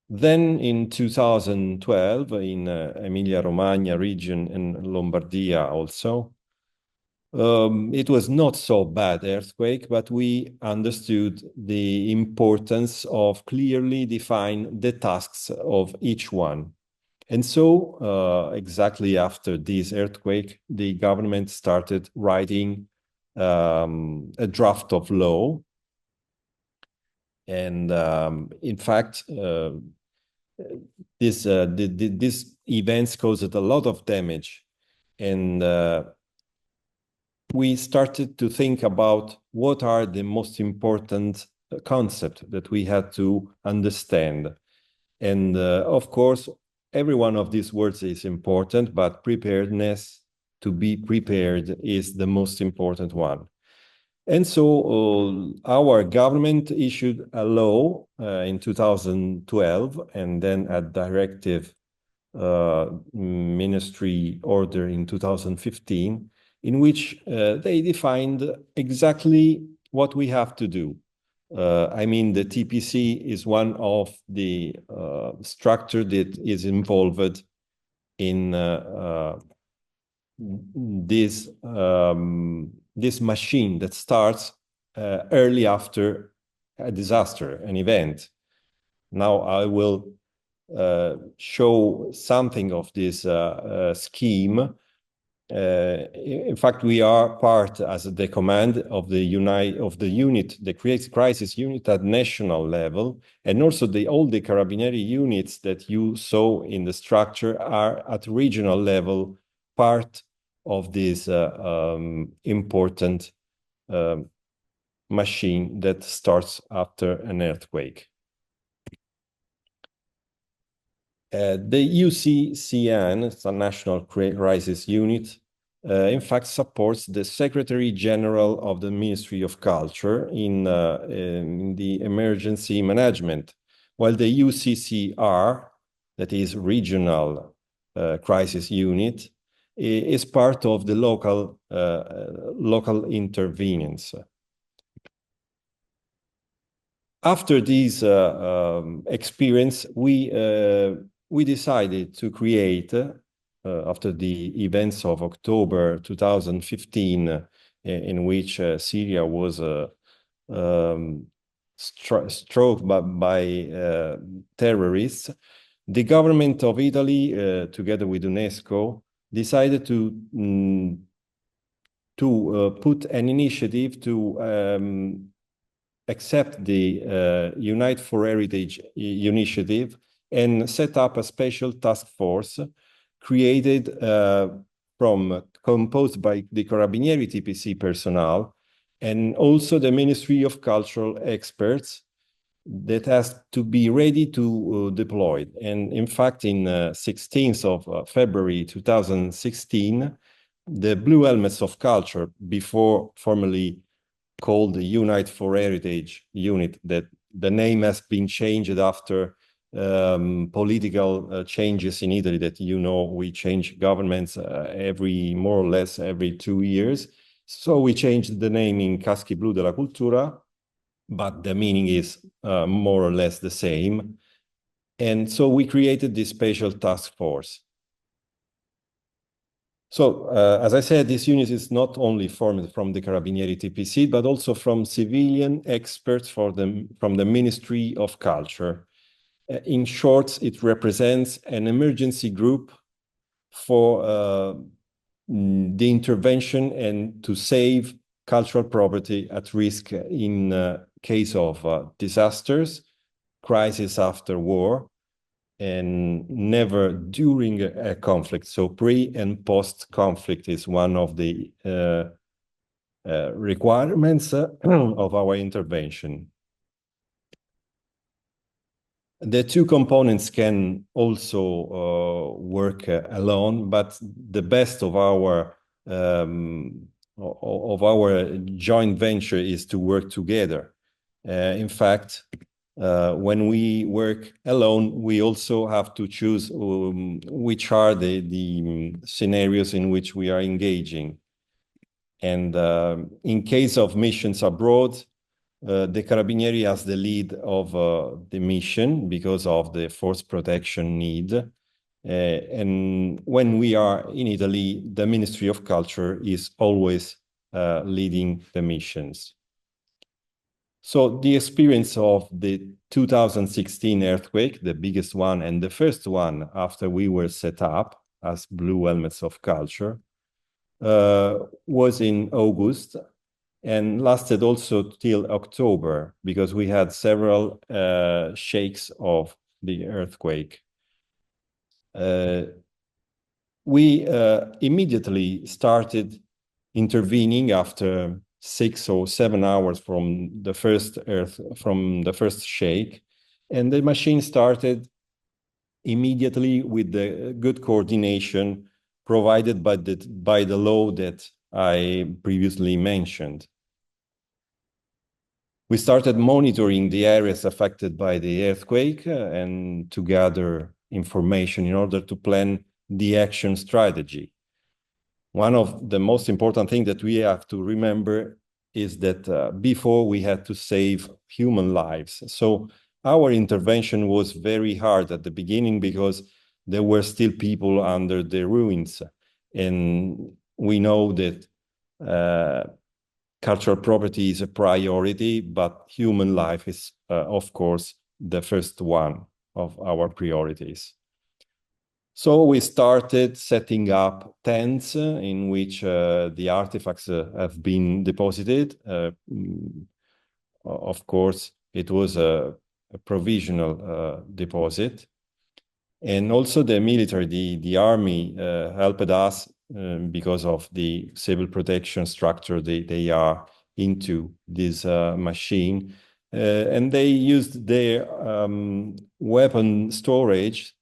Speaker 4: Then in 2012, in Emilia-Romagna region and Lombardia also, it was not so bad earthquake, but we understood the importance of clearly define the tasks of each one. And so exactly after this earthquake, the government started writing a draft of law. And in fact, these events caused a lot of damage. And we started to think about what are the most important concepts that we had to understand. And of course, every one of these words is important, but preparedness, to be prepared, is the most important one. And so our government issued a law in 2012, and then a directive ministry order in 2015, in which they defined exactly what we have to do. I mean, the TPC is one of the structure that is involved in this machine that starts early after a disaster, an event. Now I will show something of this scheme. In fact, we are part as the command of the unit, the crisis unit at national level, and also all the Carabinieri units that you saw in the structure are at regional level, part of this important machine that starts after an earthquake. The UCCN, it's a national crisis unit, in fact supports the Secretary General of the Ministry of Culture in the emergency management, while the UCCR, that is regional crisis unit, is part of the local intervenence. After this experience, we decided to create, after the events of October 2015, in which Syria was struck by terrorists, the government of Italy, together with UNESCO, decided to put an initiative to accept the Unite for Heritage initiative and set up a special task force created composed by the Carabinieri TPC personnel and also the Ministry of Cultural experts that has to be ready to deploy. And in fact, in 16th of February 2016, the Blue Helmets of Culture, before formerly called the Unite for Heritage unit, that the name has been changed after political changes in Italy, that we change governments more or less every 2 years. So we changed the name in Caschi Blu della Cultura, but the meaning is more or less the same. And so we created this special task force. So, as I said, this unit is not only formed from the Carabinieri TPC, but also from civilian experts from the Ministry of Culture. In short, it represents an emergency group for the intervention and to save cultural property at risk in case of disasters, crisis after war, and never during a conflict. So pre and post conflict is one of the requirements of our intervention. The two components can also work alone, but the best of our joint venture is to work together. In fact, when we work alone, we also have to choose which are the scenarios in which we are engaging. And in case of missions abroad, the Carabinieri has the lead of the mission because of the force protection need. And when we are in Italy, the Ministry of Culture is always leading the missions. So the experience of the 2016 earthquake, the biggest one and the first one after we were set up as Blue Helmets of Culture, was in August and lasted also till October because we had several shakes of the earthquake. We immediately started intervening after 6 or 7 hours from the first shake, and the machine started immediately with the good coordination provided by the law that I previously mentioned. We started monitoring the areas affected by the earthquake and to gather information in order to plan the action strategy. one of the most important things that we have to remember is that before we had to save human lives. So our intervention was very hard at the beginning because there were still people under the ruins. And we know that cultural property is a priority, but human life is, of course, the first one of our priorities. So we started setting up tents in which the artifacts have been deposited. Of course, it was a provisional deposit. And also the military, the army helped us because of the civil protection structure they are into this machine. And they used their weapon storage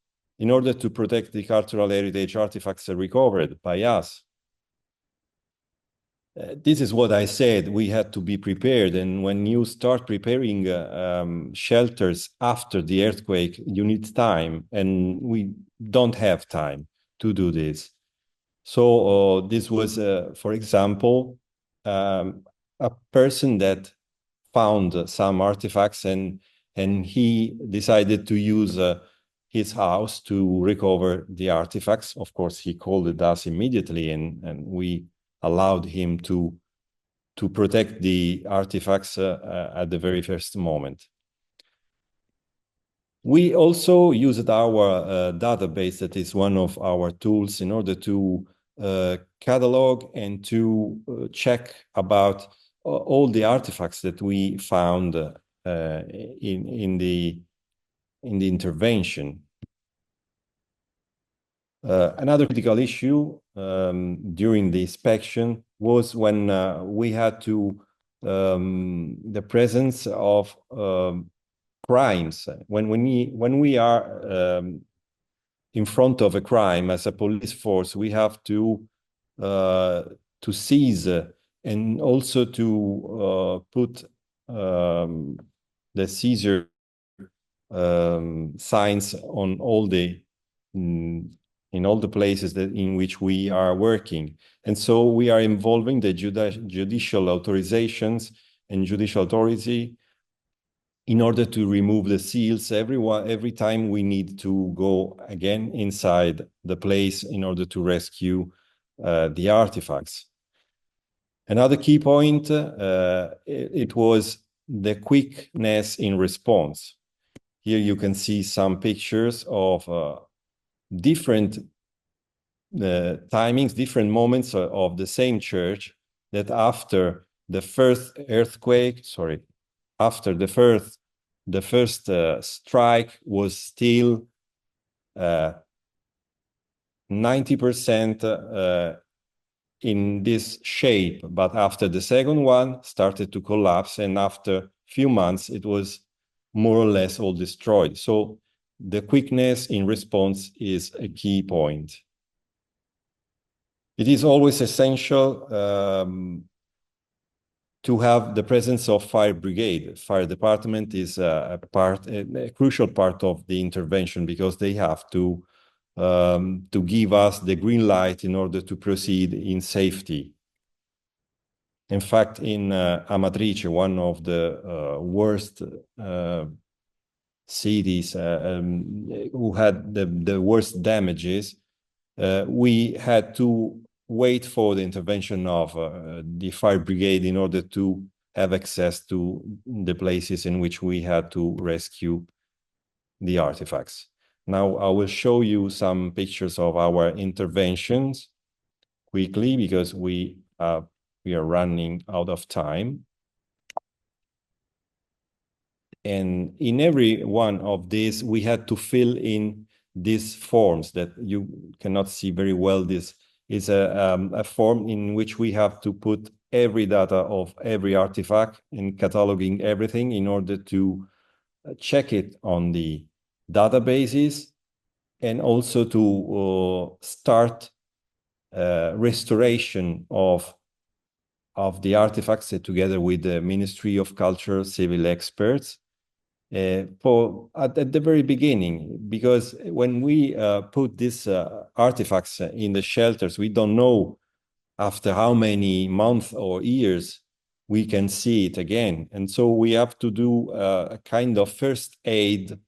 Speaker 4: in order to protect the cultural heritage artifacts recovered by us. This is what I said, we had to be prepared. And when you start preparing shelters after the earthquake, you need time, and we don't have time to do this. So this was, for example, a person that found some artifacts and he decided to use his house to recover the artifacts. Of course, he called us immediately, and we allowed him to protect the artifacts at the very first moment. We also used our database, that is one of our tools, in order to catalog and to check about all the artifacts that we found in the intervention. Another critical issue during the inspection was when we had to the presence of crimes. When we are in front of a crime as a police force, we have to seize and also to put the seizure signs on all the in all the places in which we are working. And so we are involving the judicial authorizations and judicial authority in order to remove the seals. Every time we need to go again inside the place in order to rescue the artifacts. Another key point, it was the quickness in response. Here you can see some pictures of different timings, different moments of the same church, that after the first earthquake, after the first strike was still 90% in this shape, but after the second one started to collapse, and after a few months it was more or less all destroyed. So the quickness in response is a key point. It is always essential to have the presence of fire brigade. Fire department is a crucial part of the intervention, because they have to give us the green light in order to proceed in safety. In fact, in Amatrice, one of the worst cities who had the worst damages, we had to wait for the intervention of the fire brigade in order to have access to the places in which we had to rescue the artifacts. Now I will show you some pictures of our interventions quickly, because we are running out of time. And in every one of these, we had to fill in these forms that you cannot see very well. This is a form in which we have to put every data of every artifact and cataloging everything in order to check it on the databases, and also to start restoration of the artifacts together with the Ministry of Culture civil experts at the very beginning, because when we put these artifacts in the shelters, we don't know after how many months or years we can see it again. And so we have to do a kind of first aid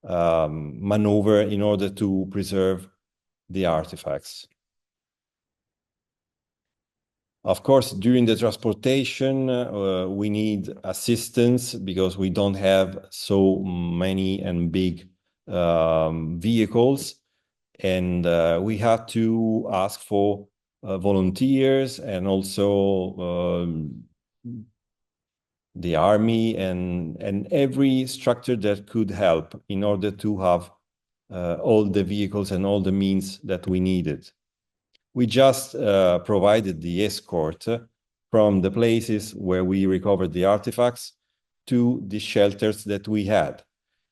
Speaker 4: maneuver in order to preserve the artifacts. Of course, during the transportation, we need assistance because we don't have so many and big vehicles. And we had to ask for volunteers and also the army and every structure that could help in order to have all the vehicles and all the means that we needed. We just provided the escort from the places where we recovered the artifacts to the shelters that we had.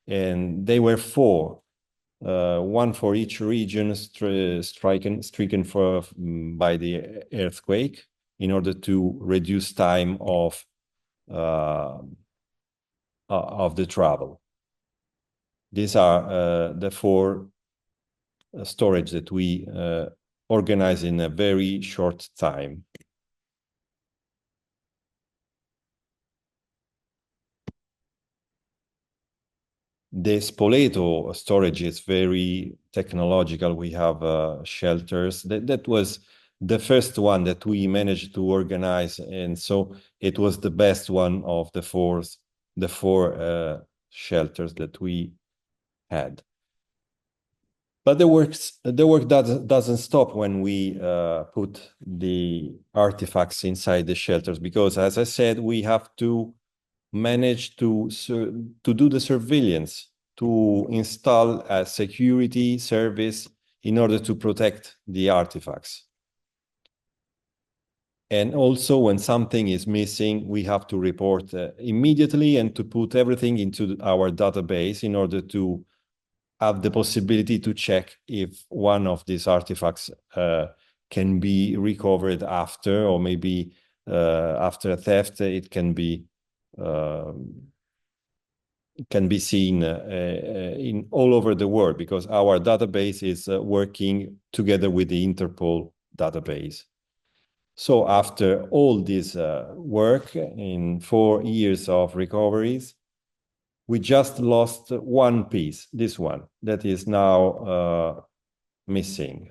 Speaker 4: And they were 4, one for each region stricken by the earthquake in order to reduce time of the travel. These are the 4 storage that we organize in a very short time. The Spoleto storage is very technological. We have shelters. That was the first one that we managed to organize, and so it was the best one of the 4 shelters that we had. But the work doesn't stop when we put the artifacts inside the shelters, because, as I said, we have to manage to do the surveillance, to install a security service in order to protect the artifacts. And also, when something is missing, we have to report immediately and to put everything into our database in order to have the possibility to check if one of these artifacts can be recovered after, or maybe after a theft, it can be seen in all over the world, because our database is working together with the Interpol database. So after all this work in 4 years of recoveries, we just lost one piece, this one, that is now missing.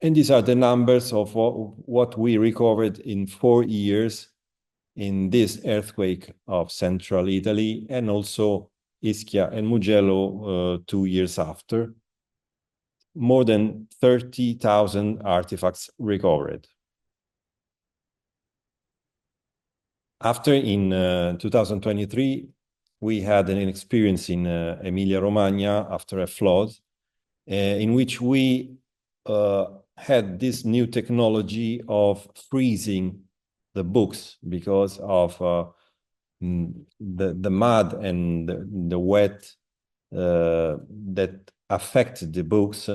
Speaker 4: And these are the numbers of what we recovered in 4 years in this earthquake of central Italy, and also Ischia and Mugello 2 years after. More than 30,000 artifacts recovered. After, in 2023, we had an experience in Emilia-Romagna after a flood, in which we had this new technology of freezing the books because of the mud and the wet that affected the books.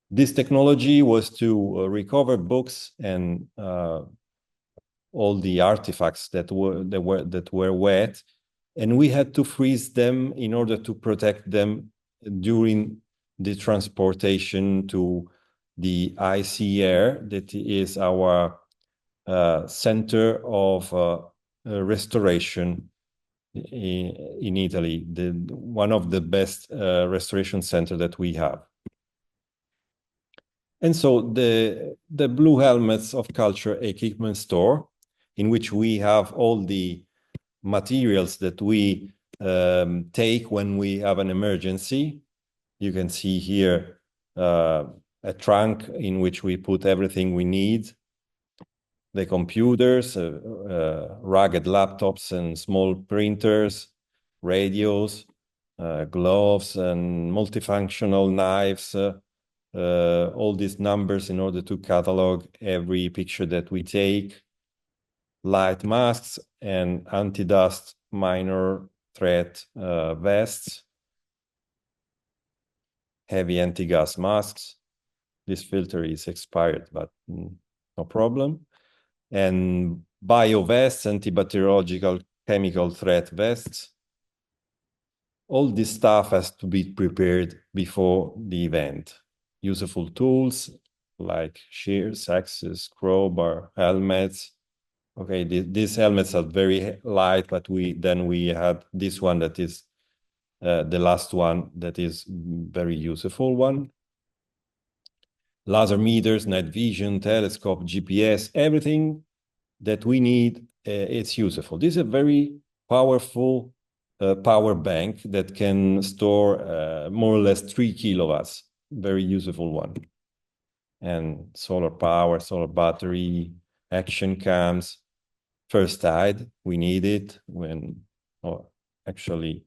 Speaker 4: This technology was to recover books and all the artifacts that were wet, and we had to freeze them in order to protect them during the transportation to the ICR, that is our center of restoration in Italy, one of the best restoration center that we have. And so the Blue Helmets of Culture equipment store, in which we have all the materials that we take when we have an emergency. You can see here a trunk in which we put everything we need. The computers, rugged laptops and small printers, radios, gloves and multifunctional knives, all these numbers in order to catalog every picture that we take, light masks and anti-dust minor threat vests, heavy anti-gas masks. This filter is expired, but no problem. And bio vests, antibacteriological chemical threat vests. All this stuff has to be prepared before the event. Useful tools, like shears, axes, crowbar, helmets. Okay, these helmets are very light, but we had this one that is the last one that is very useful one. Laser meters, night vision, telescope, GPS, everything that we need, it's useful. This is a very powerful power bank that can store more or less 3 kilowatts, very useful one. And solar power, solar battery, action cams, first aid, we need it when, or actually,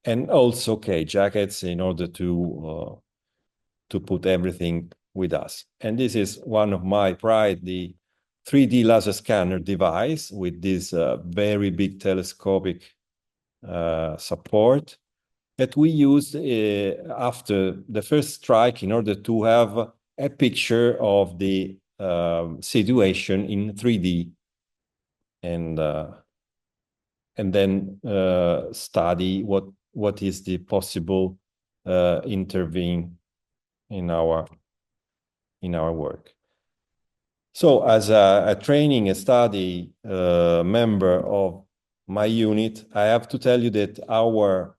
Speaker 4: and also, okay, jackets in order to put everything with us. And this is one of my pride, the 3D laser scanner device with this very big telescopic support that we used after the first strike in order to have a picture of the situation in 3D and then study what is the possible intervene in our work. So as a training and study member of my unit, I have to tell you that our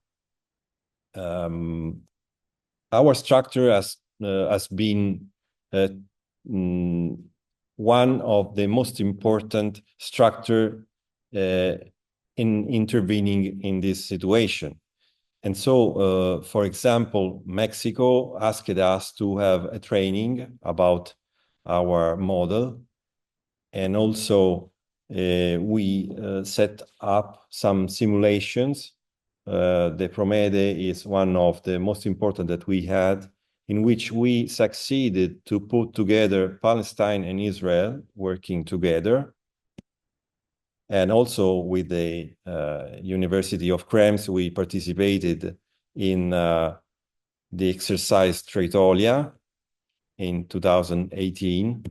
Speaker 4: structure has been one of the most important structure in intervening in this situation. And so, for example, Mexico asked us to have a training about our model. And also, we set up some simulations. The Promede is one of the most important that we had, in which we succeeded to put together Palestine and Israel working together. And also with the University of Krems, we participated in the exercise Traitolia in 2018.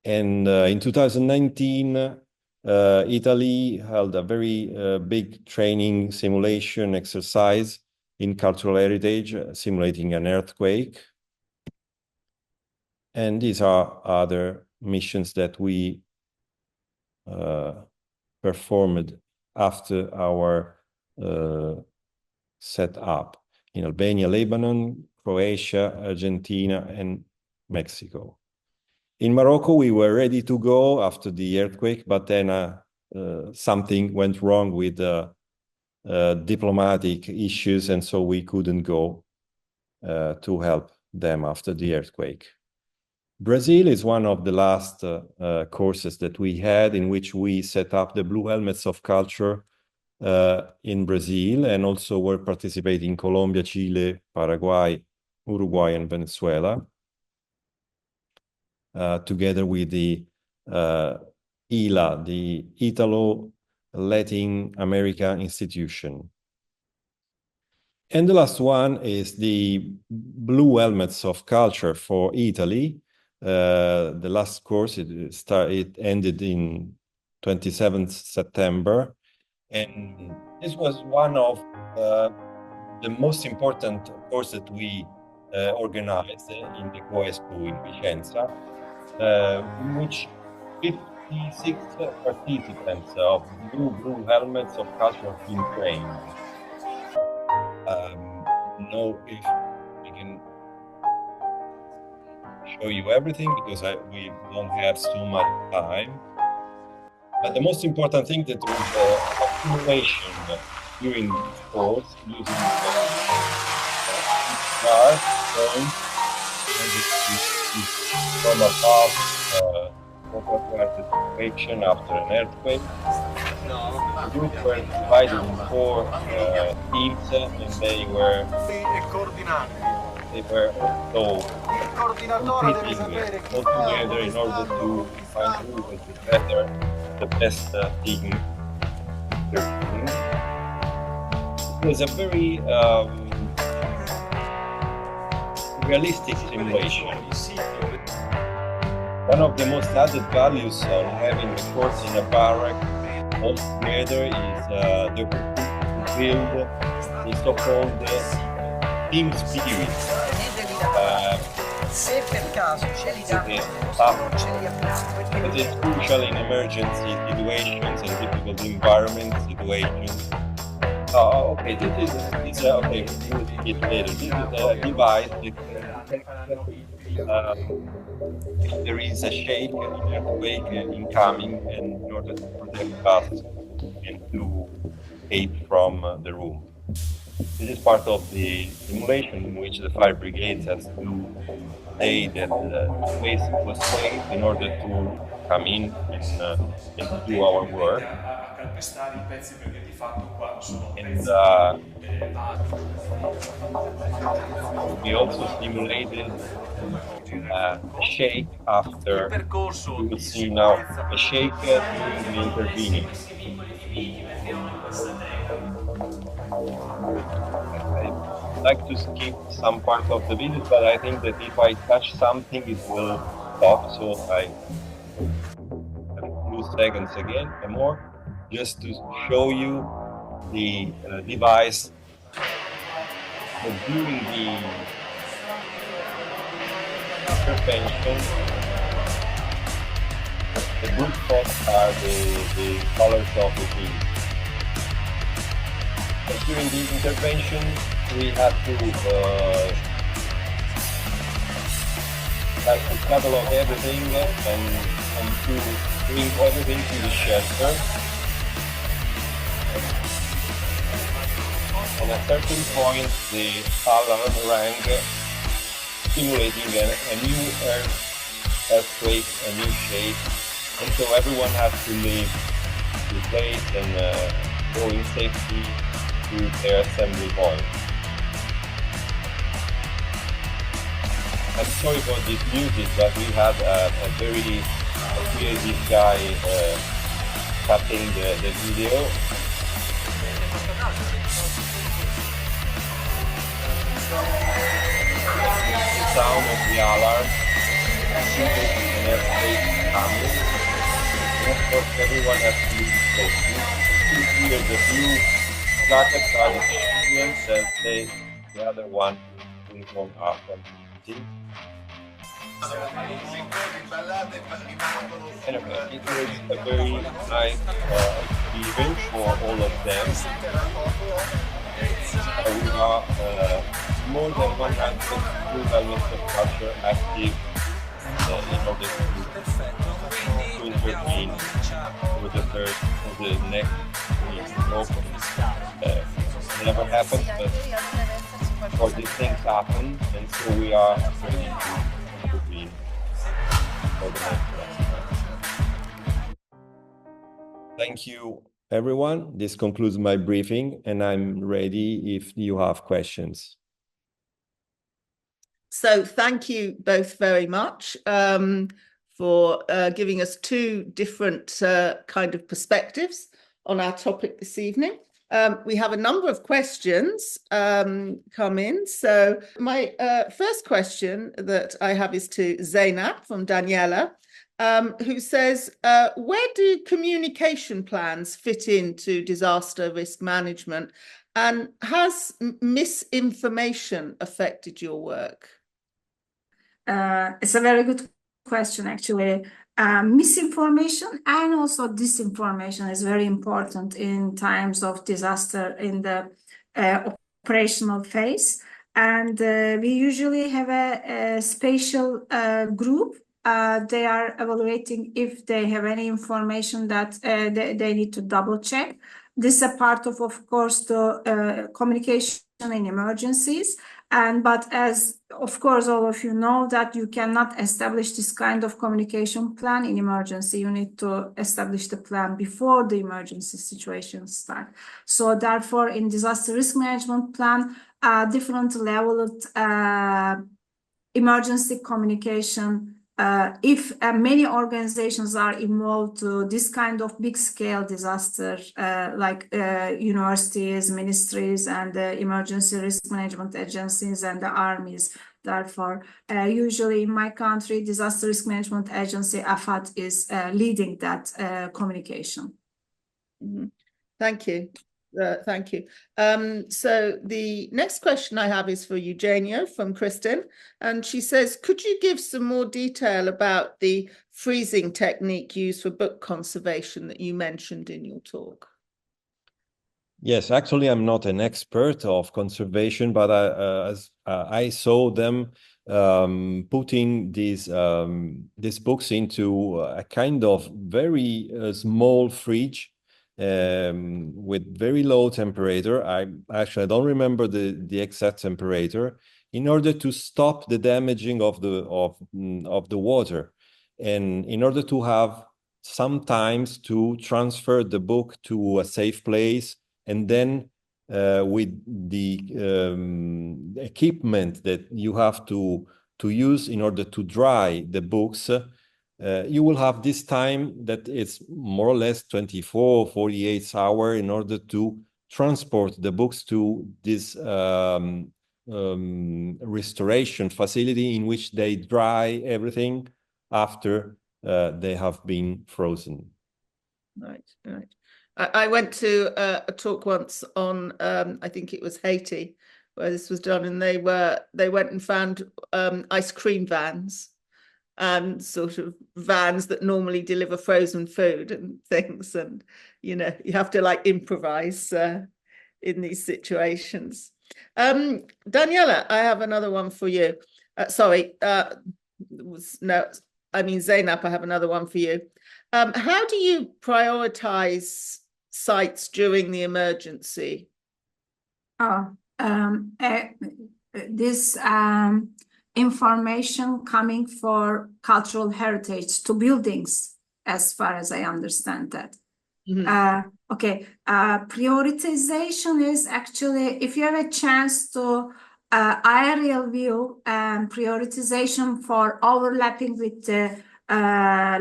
Speaker 4: And in 2019, Italy held a very big training simulation exercise in cultural heritage, simulating an earthquake. And these are other missions that we performed after our setup in Albania, Lebanon, Croatia, Argentina, and Mexico. In Morocco, we were ready to go after the earthquake, but then something went wrong with diplomatic issues, and so we couldn't go to help them after the earthquake. Brazil is one of the last courses that we had in which we set up the Blue Helmets of Culture in Brazil, and also were participating in Colombia, Chile, Paraguay, Uruguay, and Venezuela, together with the ILA, the Italo-Latin America Institution. And the last one is the Blue Helmets of Culture for Italy. The last course, it ended in 27th September. And this was one of the most important course that we organized in the COESPU in Vicenza, in which 56 participants of Blue Helmets of Culture have been trained. Know if we can show you everything because we don't have so much time. But the most important thing that was accumulation during this course using car points and this from above the situation after an earthquake. The groups were divided in 4 teams, and they were all competing all together in order to find who was the best team. It was a very realistic simulation. One of the most added values of having a course in a barrack all together is the opportunity to build the so-called team spirit.
Speaker 5: Se per caso ce li danno, non ce li abbiamo.
Speaker 4: It is crucial in emergency situations and difficult environment situations. Oh, okay, this is okay, we'll see it later. This is a device that if there is a shake, an earthquake incoming, and in order to protect us and to escape from the room. This is part of the simulation in which the fire brigades has to say that the place was safe in order to come in and to do our work. And we also simulated a shake after. You will see now a shake during the intervening. I'd like to skip some part of the video, but I think that if I touch something, it will stop. So I have a few seconds again and more, just to show you the device. During the intervention, the blue spots are the colors of the team. But during the intervention, we had to catalog everything and to bring everything to the shelter. At a certain point, the alarm rang, simulating a new earthquake, a new shake, and so everyone has to leave the place and go in safety to their assembly point. I'm sorry for this music, but we had a very creative guy cutting the video. The sound of the alarm, and earthquake coming. And of course, everyone has to leave safety. Here, the blue jackets are the Chileans, and the other one uniform are from the team. Anyway, it was a very nice experience for all of them. We are more than 100 elements of culture active in order to intervene for the next open. Never happens, but of course these things happen, and so we are ready to intervene for the next one. Thank you, everyone. This concludes my briefing, and I'm ready if you have questions.
Speaker 2: So thank you both very much for giving us two different kind of perspectives on our topic this evening. We have a number of questions come in. So my first question that I have is to Zeynep from Daniela, who says, where do communication plans fit into disaster risk management, and has misinformation affected your work?
Speaker 3: It's a very good question, actually. Misinformation and also disinformation is very important in times of disaster in the operational phase. And we usually have a special group. They are evaluating if they have any information that they need to double check. This is a part of course, the communication in emergencies. But as, of course, all of you know that you cannot establish this kind of communication plan in emergency. You need to establish the plan before the emergency situations start. So therefore, in disaster risk management plan, different leveled emergency communication. If many organizations are involved to this kind of big scale disaster, like universities, ministries, and emergency risk management agencies and the armies. Therefore, usually in my country, Disaster Risk Management Agency, AFAD, is leading that communication.
Speaker 2: Mm-hmm. Thank you. Thank you. So the next question I have is for Eugenio from Kristen, and she says, could you give some more detail about the freezing technique used for book conservation that you mentioned in your talk?
Speaker 4: Yes, actually, I'm not an expert of conservation, but I saw them putting these books into a kind of very small fridge with very low temperature. I don't remember the exact temperature, in order to stop the damaging of the water, and in order to have sometimes to transfer the book to a safe place, and then with the equipment that you have to use in order to dry the books, you will have this time that it's more or less 24, 48 hours in order to transport the books to this restoration facility in which they dry everything after they have been frozen.
Speaker 2: Right, right. I went to a talk once on, I think it was Haiti, where this was done, and they went and found ice cream vans and sort of vans that normally deliver frozen food and things, and you have to like improvise in these situations. Daniela, I have another one for you. Zeynep, I have another one for you. How do you prioritize sites during the emergency?
Speaker 3: This information coming for cultural heritage to buildings, as far as I understand that. Mm-hmm. Okay, prioritization is actually, if you have a chance to aerial view and prioritization for overlapping with the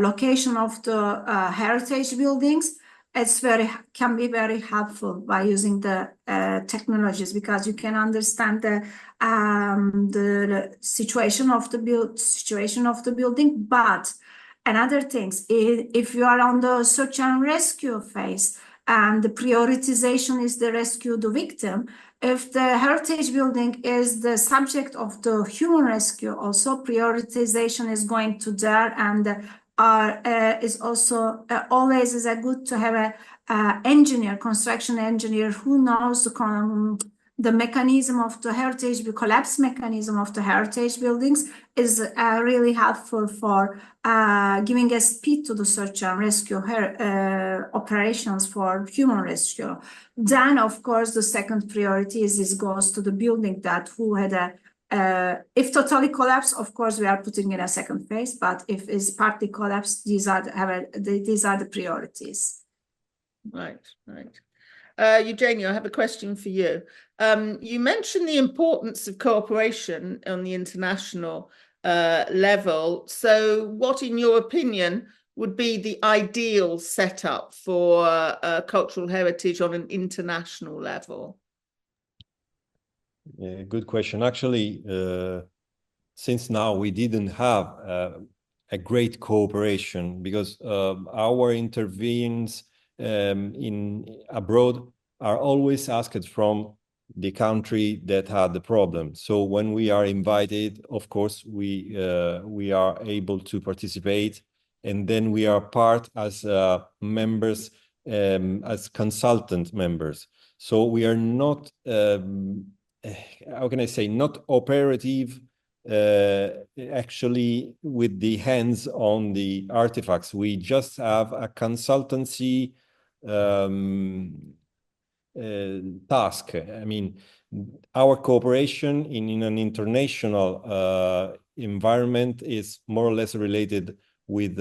Speaker 3: location of the heritage buildings, can be very helpful by using the technologies, because you can understand the situation of the building. But another things, if you are on the search and rescue phase, and the prioritization is the rescue the victim, if the heritage building is the subject of the human rescue, also prioritization is going to there, and is also always is a good to have a engineer, construction engineer, who knows the mechanism of the heritage, the collapse mechanism of the heritage buildings, is really helpful for giving a speed to the search and rescue operations for human rescue. Then, of course, the second priority is goes to the building that who had a if totally collapsed, of course, we are putting in a second phase. But if it's partly collapsed, these are the priorities.
Speaker 2: Right, right. Eugenio, I have a question for you. You mentioned the importance of cooperation on the international level. So what, in your opinion, would be the ideal setup for cultural heritage on an international level?
Speaker 4: Yeah, good question. Actually, since now we didn't have a great cooperation, because our intervenes in abroad are always asked from the country that had the problem. So when we are invited, of course, we are able to participate, and then we are part as members, as consultant members. So we are not, how can I say, not operative actually with the hands on the artifacts. We just have a consultancy task. I mean, our cooperation in an international environment is more or less related with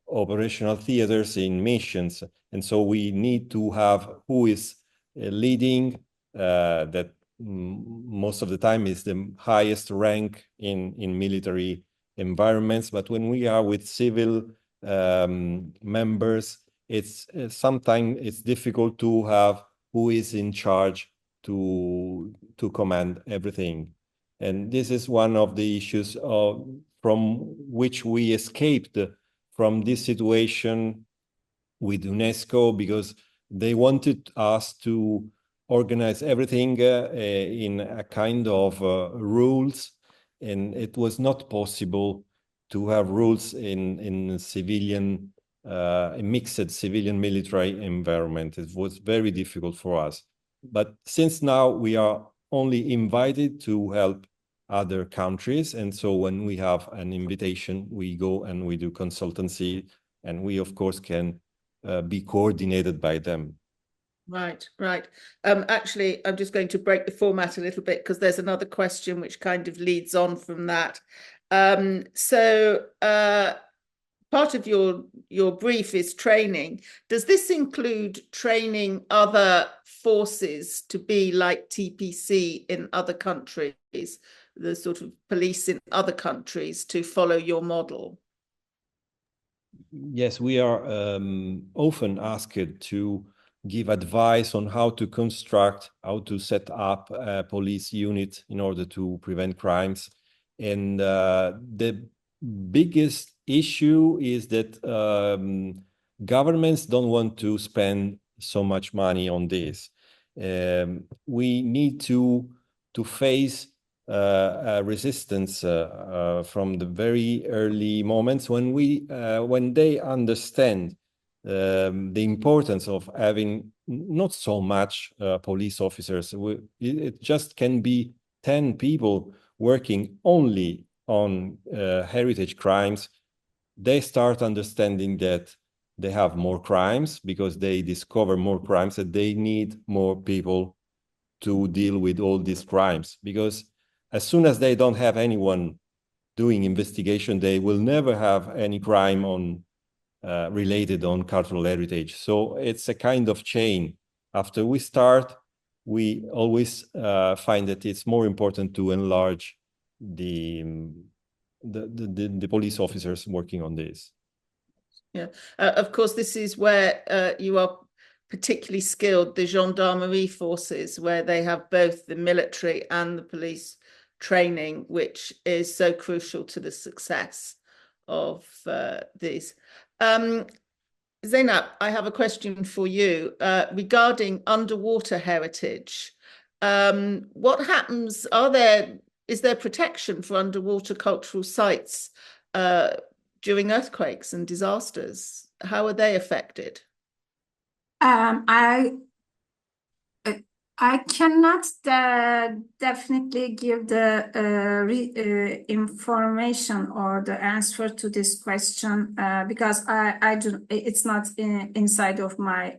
Speaker 4: operational theaters in missions. And so we need to have who is leading, that most of the time is the highest rank in military environments. But when we are with civil members, it's sometimes it's difficult to have who is in charge to command everything. And this is one of the issues from which we escaped from this situation with UNESCO, because they wanted us to organize everything in a kind of rules, and it was not possible to have rules in civilian, a mixed civilian military environment. It was very difficult for us. But since now we are only invited to help other countries, and so when we have an invitation, we go and we do consultancy, and we of course can be coordinated by them.
Speaker 2: Right, right. Actually, I'm just going to break the format a little bit because there's another question which kind of leads on from that. Part of your brief is training. Does this include training other forces to be like TPC in other countries, the sort of police in other countries to follow your model?
Speaker 4: Yes, we are often asked to give advice on how to construct, how to set up a police unit in order to prevent crimes. And the biggest issue is that governments don't want to spend so much money on this. We need to face a resistance from the very early moments when they understand the importance of having not so much police officers. It just can be 10 people working only on heritage crimes. They start understanding that they have more crimes because they discover more crimes, that they need more people to deal with all these crimes. Because as soon as they don't have anyone doing investigation, they will never have any crime on related on cultural heritage. So it's a kind of chain. After we start, we always find that it's more important to enlarge the police officers working on this.
Speaker 2: Yeah, of course, this is where you are particularly skilled, the gendarmerie forces, where they have both the military and the police training, which is so crucial to the success of these. Zeynep, I have a question for you regarding underwater heritage. What happens? Is there protection for underwater cultural sites during earthquakes and disasters? How are they affected?
Speaker 3: I cannot definitely give the information or the answer to this question because I do. It's not inside of my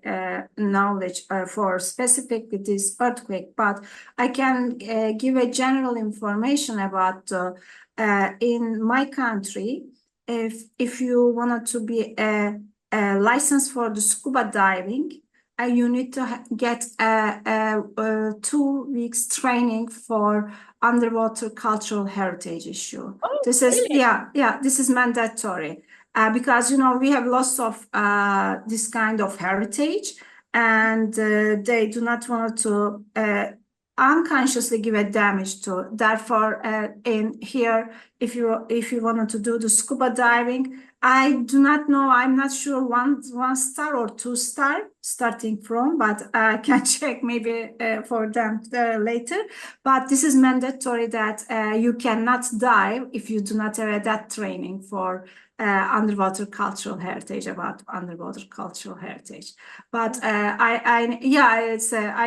Speaker 3: knowledge for specific this earthquake. But I can give a general information about in my country. If you wanted to be a license for the scuba diving, you need to get 2 weeks training for underwater cultural heritage issue.
Speaker 2: Oh,
Speaker 3: this is
Speaker 2: really?
Speaker 3: this is mandatory because we have lots of this kind of heritage, and they do not want to unconsciously give a damage to. Therefore, in here, if you wanted to do the scuba diving, I do not know. I'm not sure one star or 2 star starting from, but I can check maybe for them later. But this is mandatory that you cannot dive if you do not have that training for underwater cultural heritage, about underwater cultural heritage. But I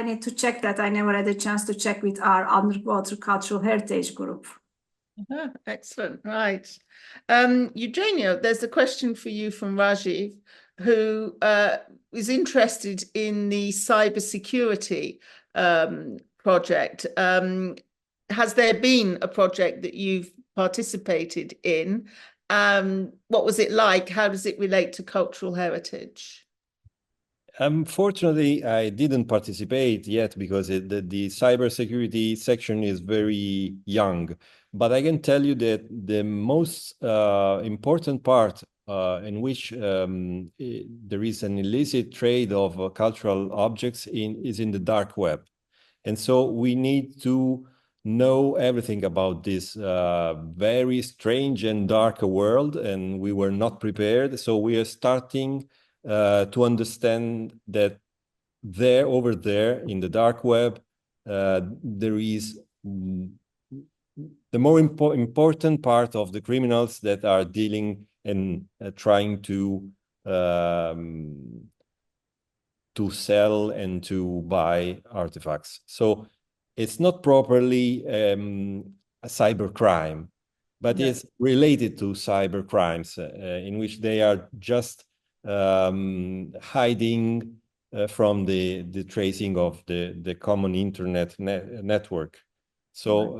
Speaker 3: need to check that. I never had a chance to check with our underwater cultural heritage group.
Speaker 2: Excellent. Right. Eugenio, there's a question for you from Rajiv, who is interested in the cybersecurity project. Has there been a project that you've participated in? What was it like? How does it relate to cultural heritage?
Speaker 4: Unfortunately, I didn't participate yet because the cybersecurity section is very young. But I can tell you that the most important part in which there is an illicit trade of cultural objects is in the dark web. And so we need to know everything about this very strange and dark world, and we were not prepared. So we are starting to understand that over there in the dark web, there is the more important part of the criminals that are dealing and trying to sell and to buy artifacts. So it's not properly a cybercrime, but it's related to cyber crimes in which they are just hiding from the tracing of the common internet network. So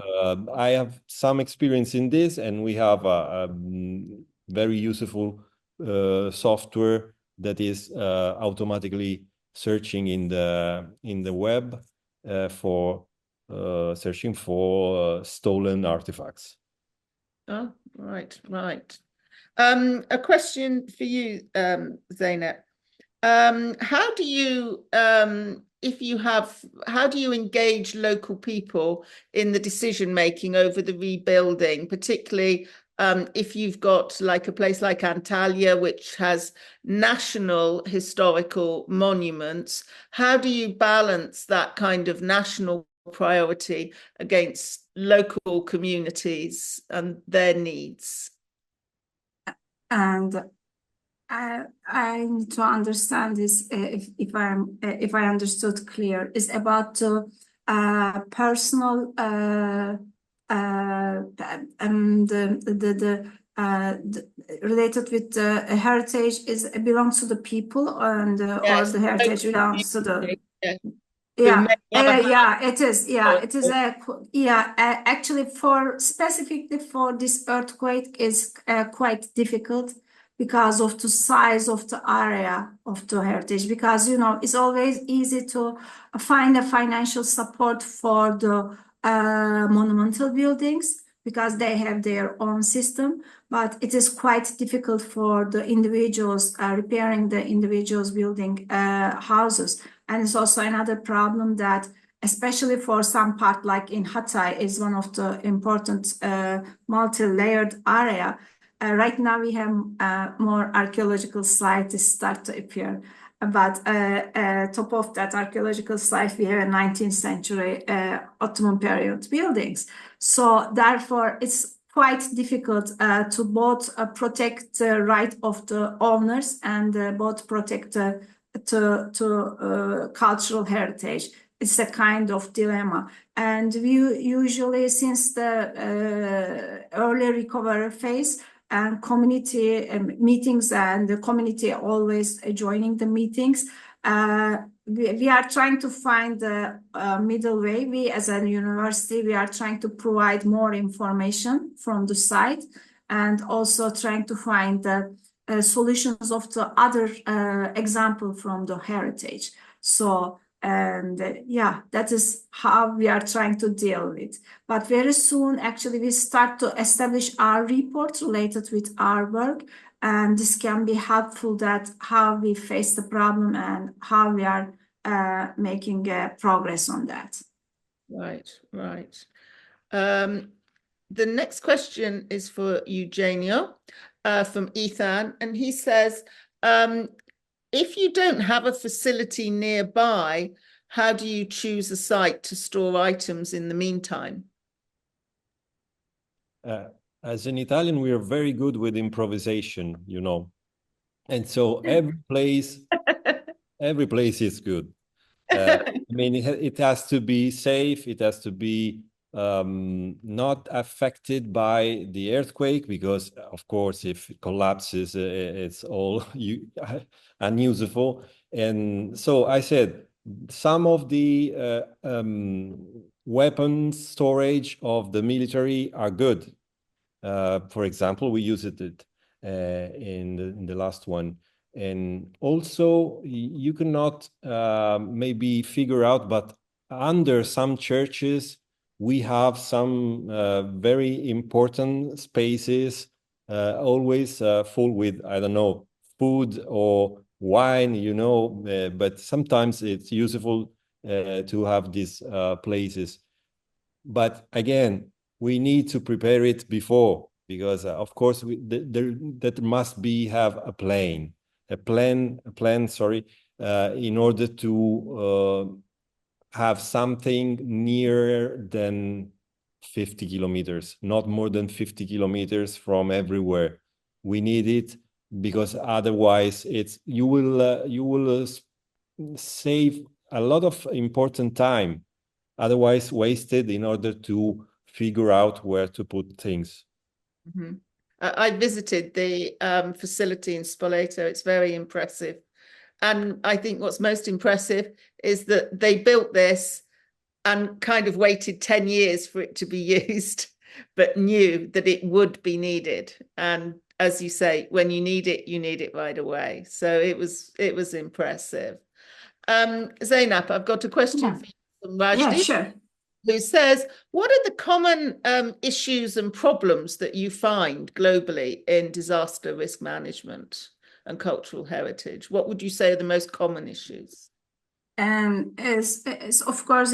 Speaker 4: I have some experience in this, and we have a very useful software that is automatically searching in the web for searching for stolen artifacts.
Speaker 2: Oh, right. A question for you, Zeynep. How do you, how do you engage local people in the decision making over the rebuilding, particularly if you've got like a place like Antalya, which has national historical monuments? How do you balance that kind of national priority against local communities and their needs?
Speaker 3: And I need to understand this if I understood clear. It's about the personal related with the heritage belongs to the people, and or the heritage belongs to the it is. It is actually specifically for this earthquake is quite difficult because of the size of the area of the heritage, because it's always easy to find a financial support for the monumental buildings because they have their own system, but it is quite difficult for the individuals repairing the individuals building houses. And it's also another problem that, especially for some part like in Hatay, is one of the important multi-layered area. Right now we have more archaeological sites start to appear, but top of that archaeological site we have a 19th century Ottoman period buildings. So therefore it's quite difficult to both protect the right of the owners and both protect to cultural heritage. It's a kind of dilemma, and we usually, since the early recovery phase and community meetings and the community always joining the meetings, we are trying to find the middle way. We as a university, we are trying to provide more information from the site and also trying to find the solutions of the other example from the heritage. So, and that is how we are trying to deal with. But very soon, actually, we start to establish our report related with our work, and this can be helpful that how we face the problem and how we are making progress on that.
Speaker 2: Right. The next question is for Eugenio from Ethan, and he says, if you don't have a facility nearby, how do you choose a site to store items in the meantime?
Speaker 4: As an Italian, we are very good with improvisation, and so every place is good. I mean, it has to be safe. It has to be not affected by the earthquake, because of course if it collapses it's all unusable. And so I said some of the weapons storage of the military are good. For example, we used it in the last one. And also you cannot maybe figure out, but under some churches we have some very important spaces always full with, I don't know, food or wine, but sometimes it's useful to have these places. But again, we need to prepare it before, because of course there must have a plan, in order to have something nearer than 50 kilometers, not more than 50 kilometers from everywhere. We need it because otherwise you will save a lot of important time, otherwise wasted in order to figure out where to put things.
Speaker 2: Mm-hmm. I visited the facility in Spoleto. It's very impressive. And I think what's most impressive is that they built this and kind of waited 10 years for it to be used, but knew that it would be needed. And as you say, when you need it right away. So it was impressive. Zeynep, I've got a question for you from Rajdi.
Speaker 3: Yeah, sure.
Speaker 2: Who says, what are the common issues and problems that you find globally in disaster risk management and cultural heritage? What would you say are the most common issues?
Speaker 3: Of course,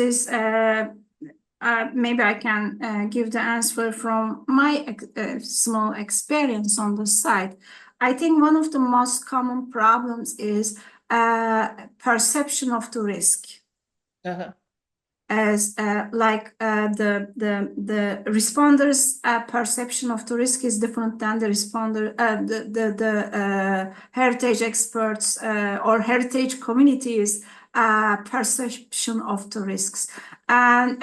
Speaker 3: maybe I can give the answer from my small experience on the site. I think one of the most common problems is perception of the risk. As the responders' perception of the risk is different than the heritage experts or heritage communities' perception of the risks. And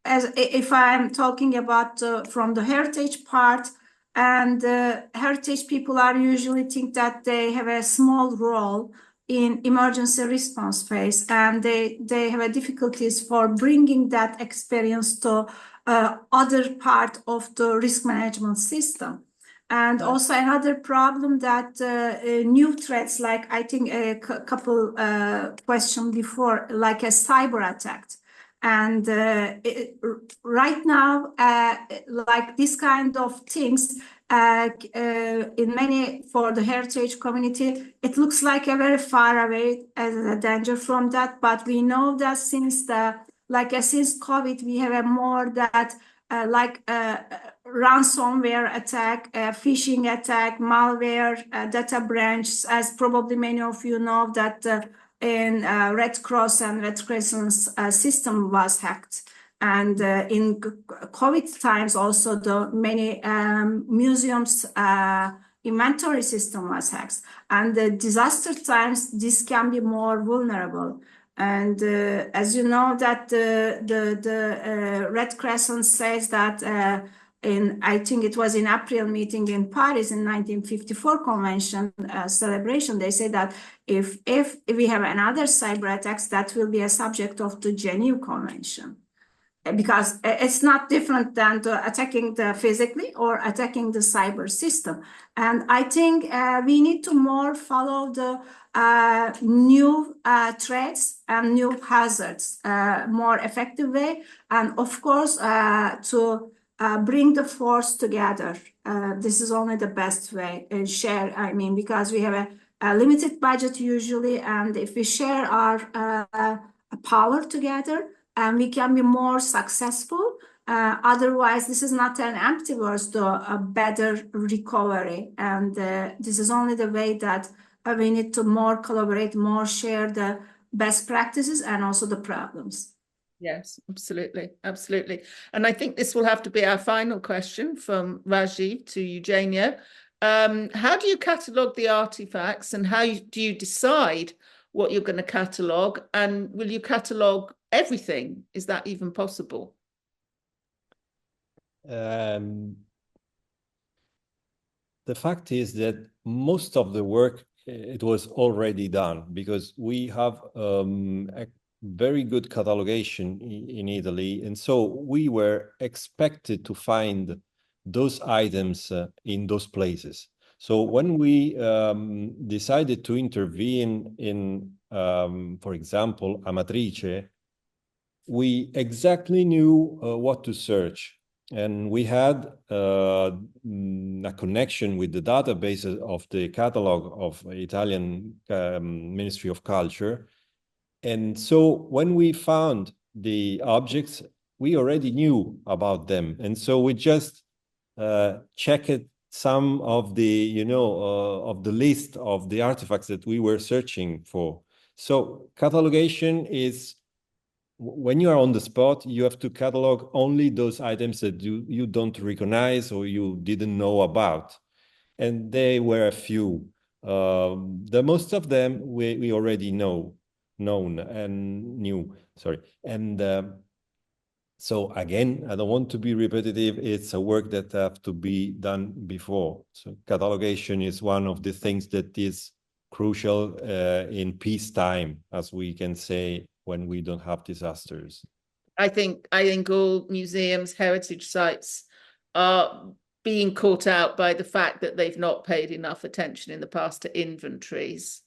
Speaker 3: if I'm talking about from the heritage part, and heritage people are usually think that they have a small role in emergency response phase, and they have difficulties for bringing that experience to other part of the risk management system. And also another problem that new threats, like I think a couple questions before, like a cyber attack. And right now, like this kind of things, in many for the heritage community, it looks like a very far away as a danger from that. But we know that since since COVID, we have a more that ransomware attack, phishing attack, malware, data breach, as probably many of you know that in Red Cross and Red Crescent's system was hacked. And in COVID times, also the many museums' inventory system was hacked. And the disaster times, this can be more vulnerable. And as you know, that the Red Crescent says that I think it was in April meeting in Paris in 1954 convention celebration, they say that if we have another cyber attacks, that will be a subject of the Geneva Convention. Because it's not different than attacking the physically or attacking the cyber system. And I think we need to more follow the new threats and new hazards more effective way. And of course, to bring the force together. This is only the best way and share, because we have a limited budget usually. And if we share our power together, and we can be more successful. Otherwise, this is not an empty words to a better recovery. And this is only the way that we need to more collaborate, more share the best practices and also the problems.
Speaker 2: Yes, absolutely. Absolutely. And I think this will have to be our final question from Raji to Eugenio. How do you catalogue the artifacts, and how do you decide what you're going to catalogue? And will you catalogue everything? Is that even possible?
Speaker 4: The fact is that most of the work, it was already done, because we have a very good catalogation in Italy. And so we were expected to find those items in those places. So when we decided to intervene in, for example, Amatrice, we exactly knew what to search. And we had a connection with the database of the catalog of Italian Ministry of Culture. And so when we found the objects, we already knew about them. And so we just checked some of the, of the list of the artifacts that we were searching for. So catalogation is, when you are on the spot, you have to catalog only those items that you don't recognize or you didn't know about. And they were a few. The most of them we already knew. And so again, I don't want to be repetitive. It's a work that have to be done before. So catalogation is one of the things that is crucial in peacetime, as we can say, when we don't have disasters.
Speaker 2: I think all museums, heritage sites are being caught out by the fact that they've not paid enough attention in the past to inventories.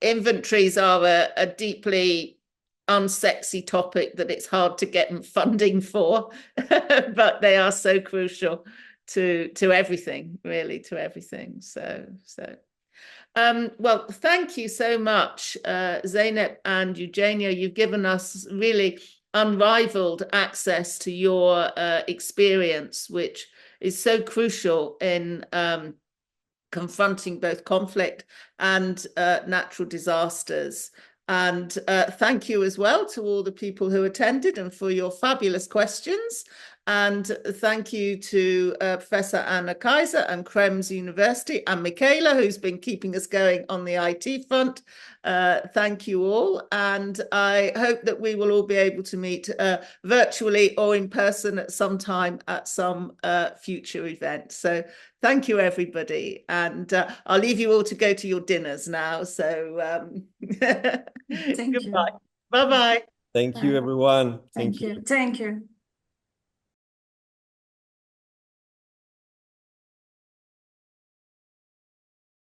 Speaker 2: Inventories are a deeply unsexy topic that it's hard to get funding for, but they are so crucial to everything, really, to everything. Well, thank you so much, Zeynep and Eugenio. You've given us really unrivaled access to your experience, which is so crucial in confronting both conflict and natural disasters. And thank you as well to all the people who attended and for your fabulous questions. And thank you to Professor Anna Kaiser and Krems University and Michaela, who's been keeping us going on the IT front. Thank you all. And I hope that we will all be able to meet virtually or in person at some time at some future event. So thank you, everybody. And I'll leave you all to go to your dinners now. So
Speaker 3: Thank
Speaker 2: goodbye.
Speaker 3: you.
Speaker 2: Bye-bye.
Speaker 4: Thank you, everyone.
Speaker 3: Thank you. Thank you.